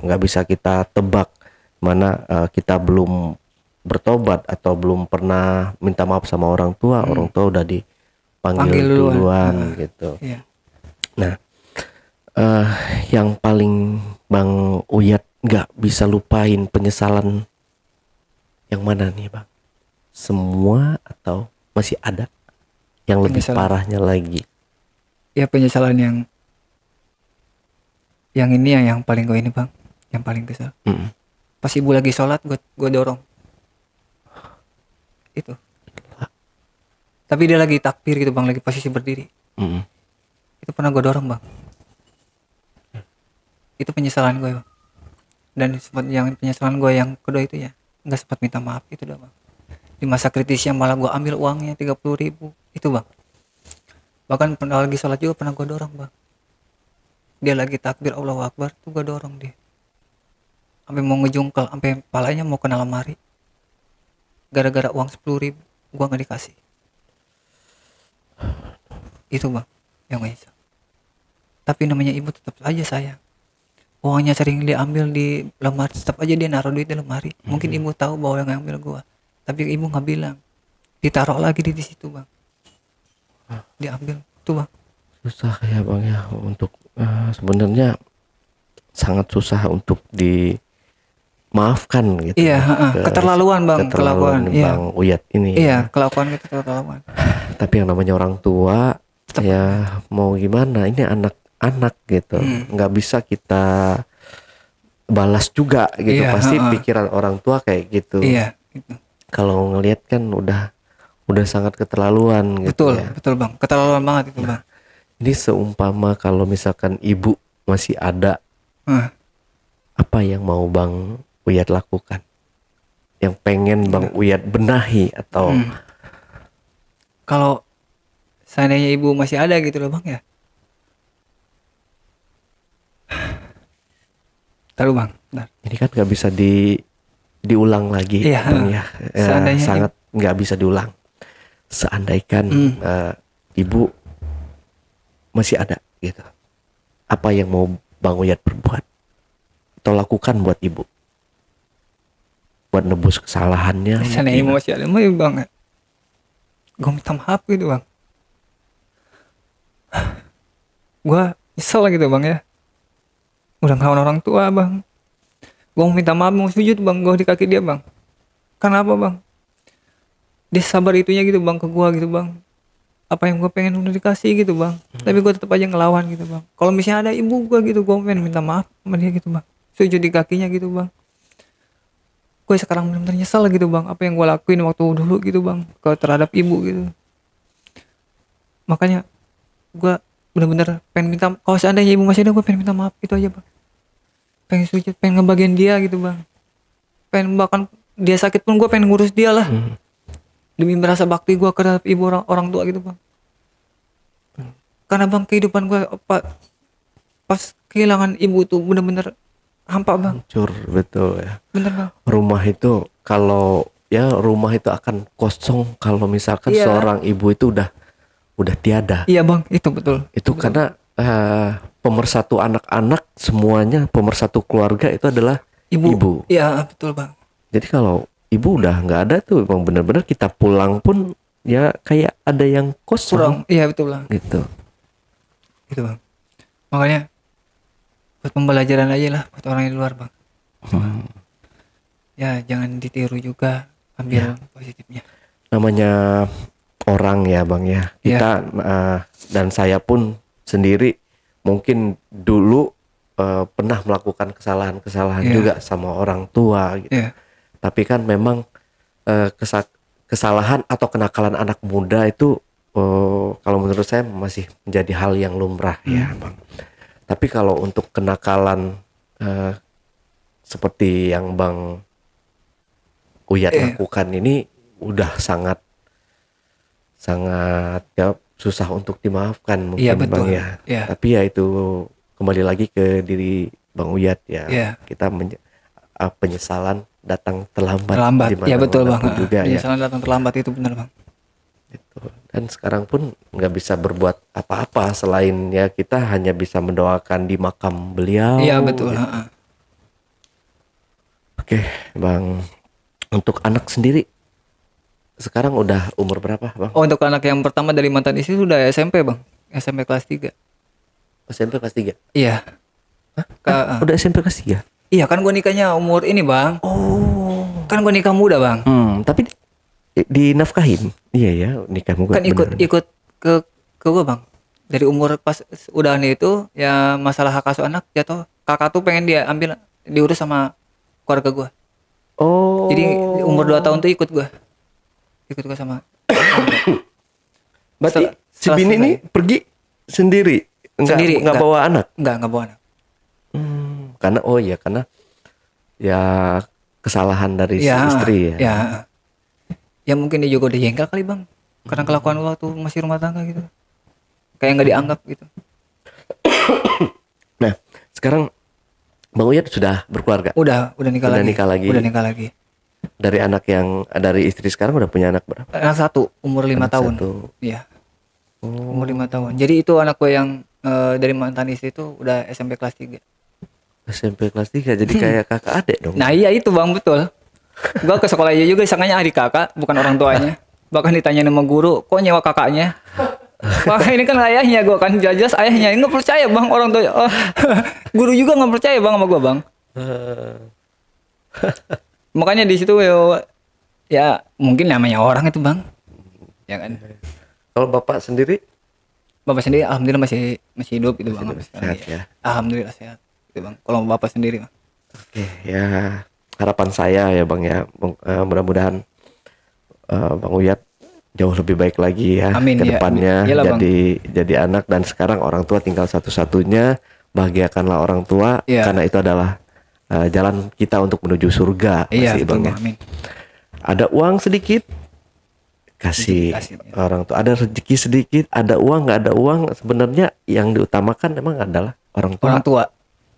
Nggak bisa kita tebak mana kita belum bertobat atau belum pernah minta maaf sama orang tua, orang tua udah dipanggil Panggil duluan. duluan gitu. Iya. Nah, yang paling Bang Uyat nggak bisa lupain penyesalan yang mana nih Bang? Semua atau masih ada yang lebih Penyesalan. parahnya lagi? Ya penyesalan yang ini yang paling gue ini bang, yang paling kesal. Pas ibu lagi sholat gue dorong. Itu. Tapi dia lagi takbir gitu bang, lagi posisi berdiri. Itu pernah gue dorong bang. Itu penyesalan gue bang. Dan sempat yang penyesalan gue yang kedua itu ya nggak sempat minta maaf itu dah bang. Di masa kritisnya malah gue ambil uangnya 30.000 itu bang. Bahkan pernah lagi sholat juga pernah gue dorong bang. Dia lagi takbir Allahu Akbar tuh gue dorong dia. Sampai mau ngejungkel, sampai palanya mau kena lemari. Gara-gara uang 10.000 gue nggak dikasih. Itu bang yang menyesal. Tapi namanya ibu tetap aja sayang. Uangnya sering diambil di lemari, tetap aja dia naruh duit di lemari. Mungkin ibu tahu bahwa yang ngambil gua, tapi ibu nggak bilang. Ditaruh lagi di situ bang. Diambil tuh bang. Susah ya Bang ya untuk sebenarnya sangat susah untuk dimaafkan gitu. Iya, keterlaluan bang, keterlaluan kelakuan. Bang Uyat ini. Iya, kelakuan gitu keterlaluan. Tapi yang namanya orang tua ya mau gimana, ini anak-anak gitu, nggak bisa kita balas juga gitu. Iya, Pasti pikiran orang tua kayak gitu. Iya, gitu. Kalau ngelihat kan udah sangat keterlaluan gitu. Betul, ya. betul bang, keterlaluan banget itu bang. Ini seumpama kalau misalkan ibu masih ada, apa yang mau Bang Uyat lakukan? Yang pengen Bang Uyat benahi atau Kalau seandainya ibu masih ada gitu loh bang ya. Taruh bang, bentar. ini kan nggak bisa diulang lagi, Iya, Bang ya. seandainya Sangat nggak bisa diulang. Seandainya ibu masih ada gitu, apa yang mau Bang Uyat perbuat atau lakukan buat ibu, buat nebus kesalahannya? Seandainya ibu masih ada mah ya bang ya. Gue minta maaf gitu bang. Gue nyesel gitu bang ya. Udah ngelawan orang tua bang. Gue mau minta maaf, mau sujud bang, gue di kaki dia bang. Karena apa bang? Dia sabar itunya gitu bang ke gue gitu bang. apa yang gue pengen udah dikasih gitu bang. Tapi gue tetap aja ngelawan gitu bang. Kalau misalnya ada ibu gue gitu, gue pengen minta maaf sama dia gitu bang, sujud di kakinya gitu bang. Gue sekarang benar-benar nyesal gitu bang, apa yang gue lakuin waktu dulu gitu bang, ke terhadap ibu gitu. Makanya gue benar-benar pengen minta, kalau seandainya ibu masih ada, gue pengen minta maaf gitu aja bang. Pengen sujud, pengen ngebagian dia gitu bang. Pengen bahkan dia sakit pun gue pengen ngurus dia lah. Demi merasa bakti gue terhadap ibu orang tua gitu bang. Karena bang kehidupan gue pas kehilangan ibu tuh bener-bener hampa bang. Hancur, betul ya. Bener bang. Rumah itu kalau ya rumah itu akan kosong kalau misalkan Iya. seorang ibu itu udah tiada. Iya bang, itu betul. Itu karena pemersatu anak-anak semuanya, pemersatu keluarga itu adalah ibu. Iya betul bang. Jadi kalau ibu udah nggak ada tuh, emang benar-benar kita pulang pun ya kayak ada yang kosong. Kurang. Iya betul bang. Gitu. Gitu bang. Makanya buat pembelajaran aja lah buat orang di luar bang. Ya jangan ditiru juga, ambil positifnya. Namanya orang ya bang ya, kita dan saya pun sendiri mungkin dulu pernah melakukan kesalahan-kesalahan juga sama orang tua gitu. Tapi kan memang kesalahan atau kenakalan anak muda itu kalau menurut saya masih menjadi hal yang lumrah ya bang. Tapi kalau untuk kenakalan seperti yang Bang Uyat lakukan ini udah sangat ya susah untuk dimaafkan mungkin Bang ya. Tapi ya itu kembali lagi ke diri Bang Uyat ya. Kita penyesalan datang terlambat. Ya betul Bang. Juga, penyesalan datang terlambat itu benar Bang. Gitu. Dan sekarang pun nggak bisa berbuat apa-apa selain ya kita hanya bisa mendoakan di makam beliau. Iya betul. Gitu. Oke Bang, untuk anak sendiri sekarang udah umur berapa Bang? Oh, untuk anak yang pertama dari mantan istri sudah SMP Bang, SMP kelas 3. SMP kelas 3? Iya. Udah SMP kelas 3? Iya kan gue nikahnya umur ini Bang. Oh. Kan gue nikah muda Bang. Tapi dinafkahin? Iya ya nikah muda. Kan ikut ke gue Bang. Dari umur pas udah nih itu ya masalah hak asuh anak jatuh. Kakak tuh pengen dia ambil diurus sama keluarga gue. Oh. Jadi umur 2 tahun tuh ikut gue sama. Berarti si bini ini pergi sendiri? Enggak bawa anak? Enggak bawa anak. Karena ya kesalahan dari si istri ya. Ya mungkin dia juga udah jengkel kali Bang. Karena kelakuan waktu masih rumah tangga gitu. Kayak nggak dianggap gitu. Nah, sekarang Bang Uyat sudah berkeluarga? Udah nikah lagi. Udah nikah lagi. Dari istri sekarang udah punya anak berapa? Anak 1, umur 5 tahun. Iya. Umur 5 tahun. Jadi itu anak gue yang dari mantan istri itu udah SMP kelas 3. SMP kelas 3 jadi kayak kakak adik dong. Nah iya itu Bang, betul. Gue ke sekolah aja juga sangkanya adik kakak, bukan orang tuanya. Bahkan ditanya sama guru, kok nyewa kakaknya? Wah ini kan ayahnya, gue kan jelas ayahnya. Nggak percaya Bang orang tua. Guru juga nggak percaya Bang sama gue Bang. Makanya di situ ya mungkin namanya orang itu Bang. Ya kan. Kalau bapak sendiri? Bapak sendiri alhamdulillah masih hidup itu Bang. Sehat ya. Alhamdulillah sehat. Itu Bang. Kalau bapak sendiri Bang. Oke, ya harapan saya ya Bang ya, mudah-mudahan Bang Uyat jauh lebih baik lagi ya. Amin, ke depannya ya. jadi anak dan sekarang orang tua tinggal satu-satunya, bahagiakanlah orang tua karena itu adalah jalan kita untuk menuju surga. Iya, Bang ya. Amin. Ada uang sedikit kasih orang tua, ada rezeki sedikit, ada uang nggak ada uang, sebenarnya yang diutamakan memang adalah orang tua.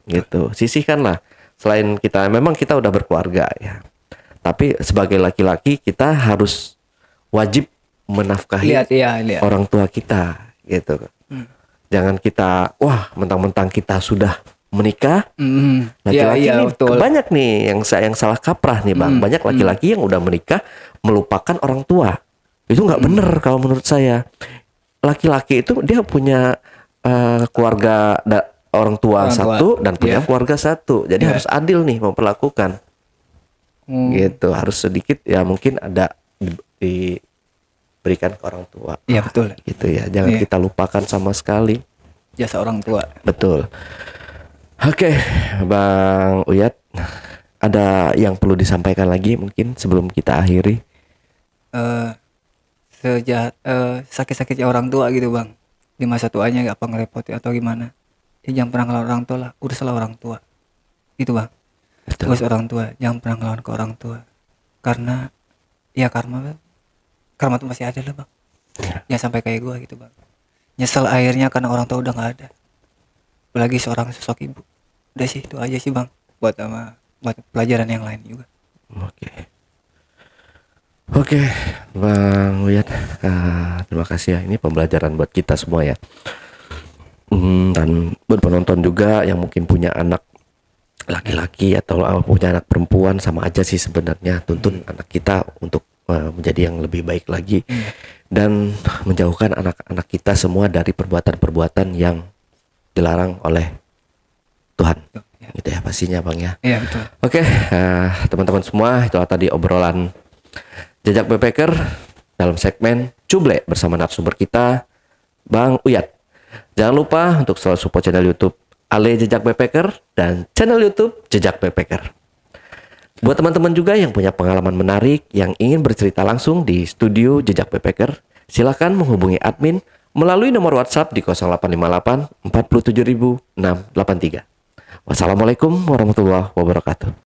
Gitu, sisihkanlah. Selain memang kita udah berkeluarga ya, tapi sebagai laki-laki kita harus wajib menafkahi orang tua kita gitu. Jangan kita mentang-mentang kita sudah menikah, laki-laki ini banyak nih yang salah kaprah nih Bang. Banyak laki-laki yang udah menikah melupakan orang tua. Itu nggak bener kalau menurut saya. Laki-laki itu dia punya keluarga orang tua satu dan punya keluarga satu. Jadi harus adil nih memperlakukan. Gitu, harus sedikit ya mungkin ada berikan ke orang tua. Iya betul. Gitu ya, jangan Iya. kita lupakan sama sekali. Jasa orang tua. Betul. Oke, Bang Uyat, ada yang perlu disampaikan lagi mungkin sebelum kita akhiri? Sakit-sakitnya orang tua gitu bang, di masa tuanya gak apa ngerepotin atau gimana, ya jangan pernah ngelawan orang tua lah, uruslah orang tua gitu bang. Betul. Urus orang tua, jangan pernah ngelawan ke orang tua, karena ya karma tuh masih ada lah bang. Jangan sampai kayak gua gitu bang, nyesel akhirnya karena orang tua udah nggak ada, apalagi seorang sosok ibu. Udah sih itu aja sih bang, buat pelajaran yang lain juga. Oke, Bang Uyat, terima kasih ya. Ini pembelajaran buat kita semua ya. Dan buat penonton juga yang mungkin punya anak laki-laki atau punya anak perempuan, sama aja sih sebenarnya. Tuntun anak kita untuk menjadi yang lebih baik lagi, dan menjauhkan anak-anak kita semua dari perbuatan-perbuatan yang dilarang oleh Tuhan. Gitu ya pastinya Bang ya. Iya betul. Oke, teman-teman semua, itulah tadi obrolan Jejak Backpacker dalam segmen Cuble bersama narasumber kita Bang Uyat. Jangan lupa untuk selalu support channel YouTube Ale Jejak Backpacker dan channel YouTube Jejak Backpacker. Buat teman-teman juga yang punya pengalaman menarik yang ingin bercerita langsung di studio Jejak Backpacker, silakan menghubungi admin melalui nomor WhatsApp di 0858 47683. Wassalamualaikum warahmatullahi wabarakatuh.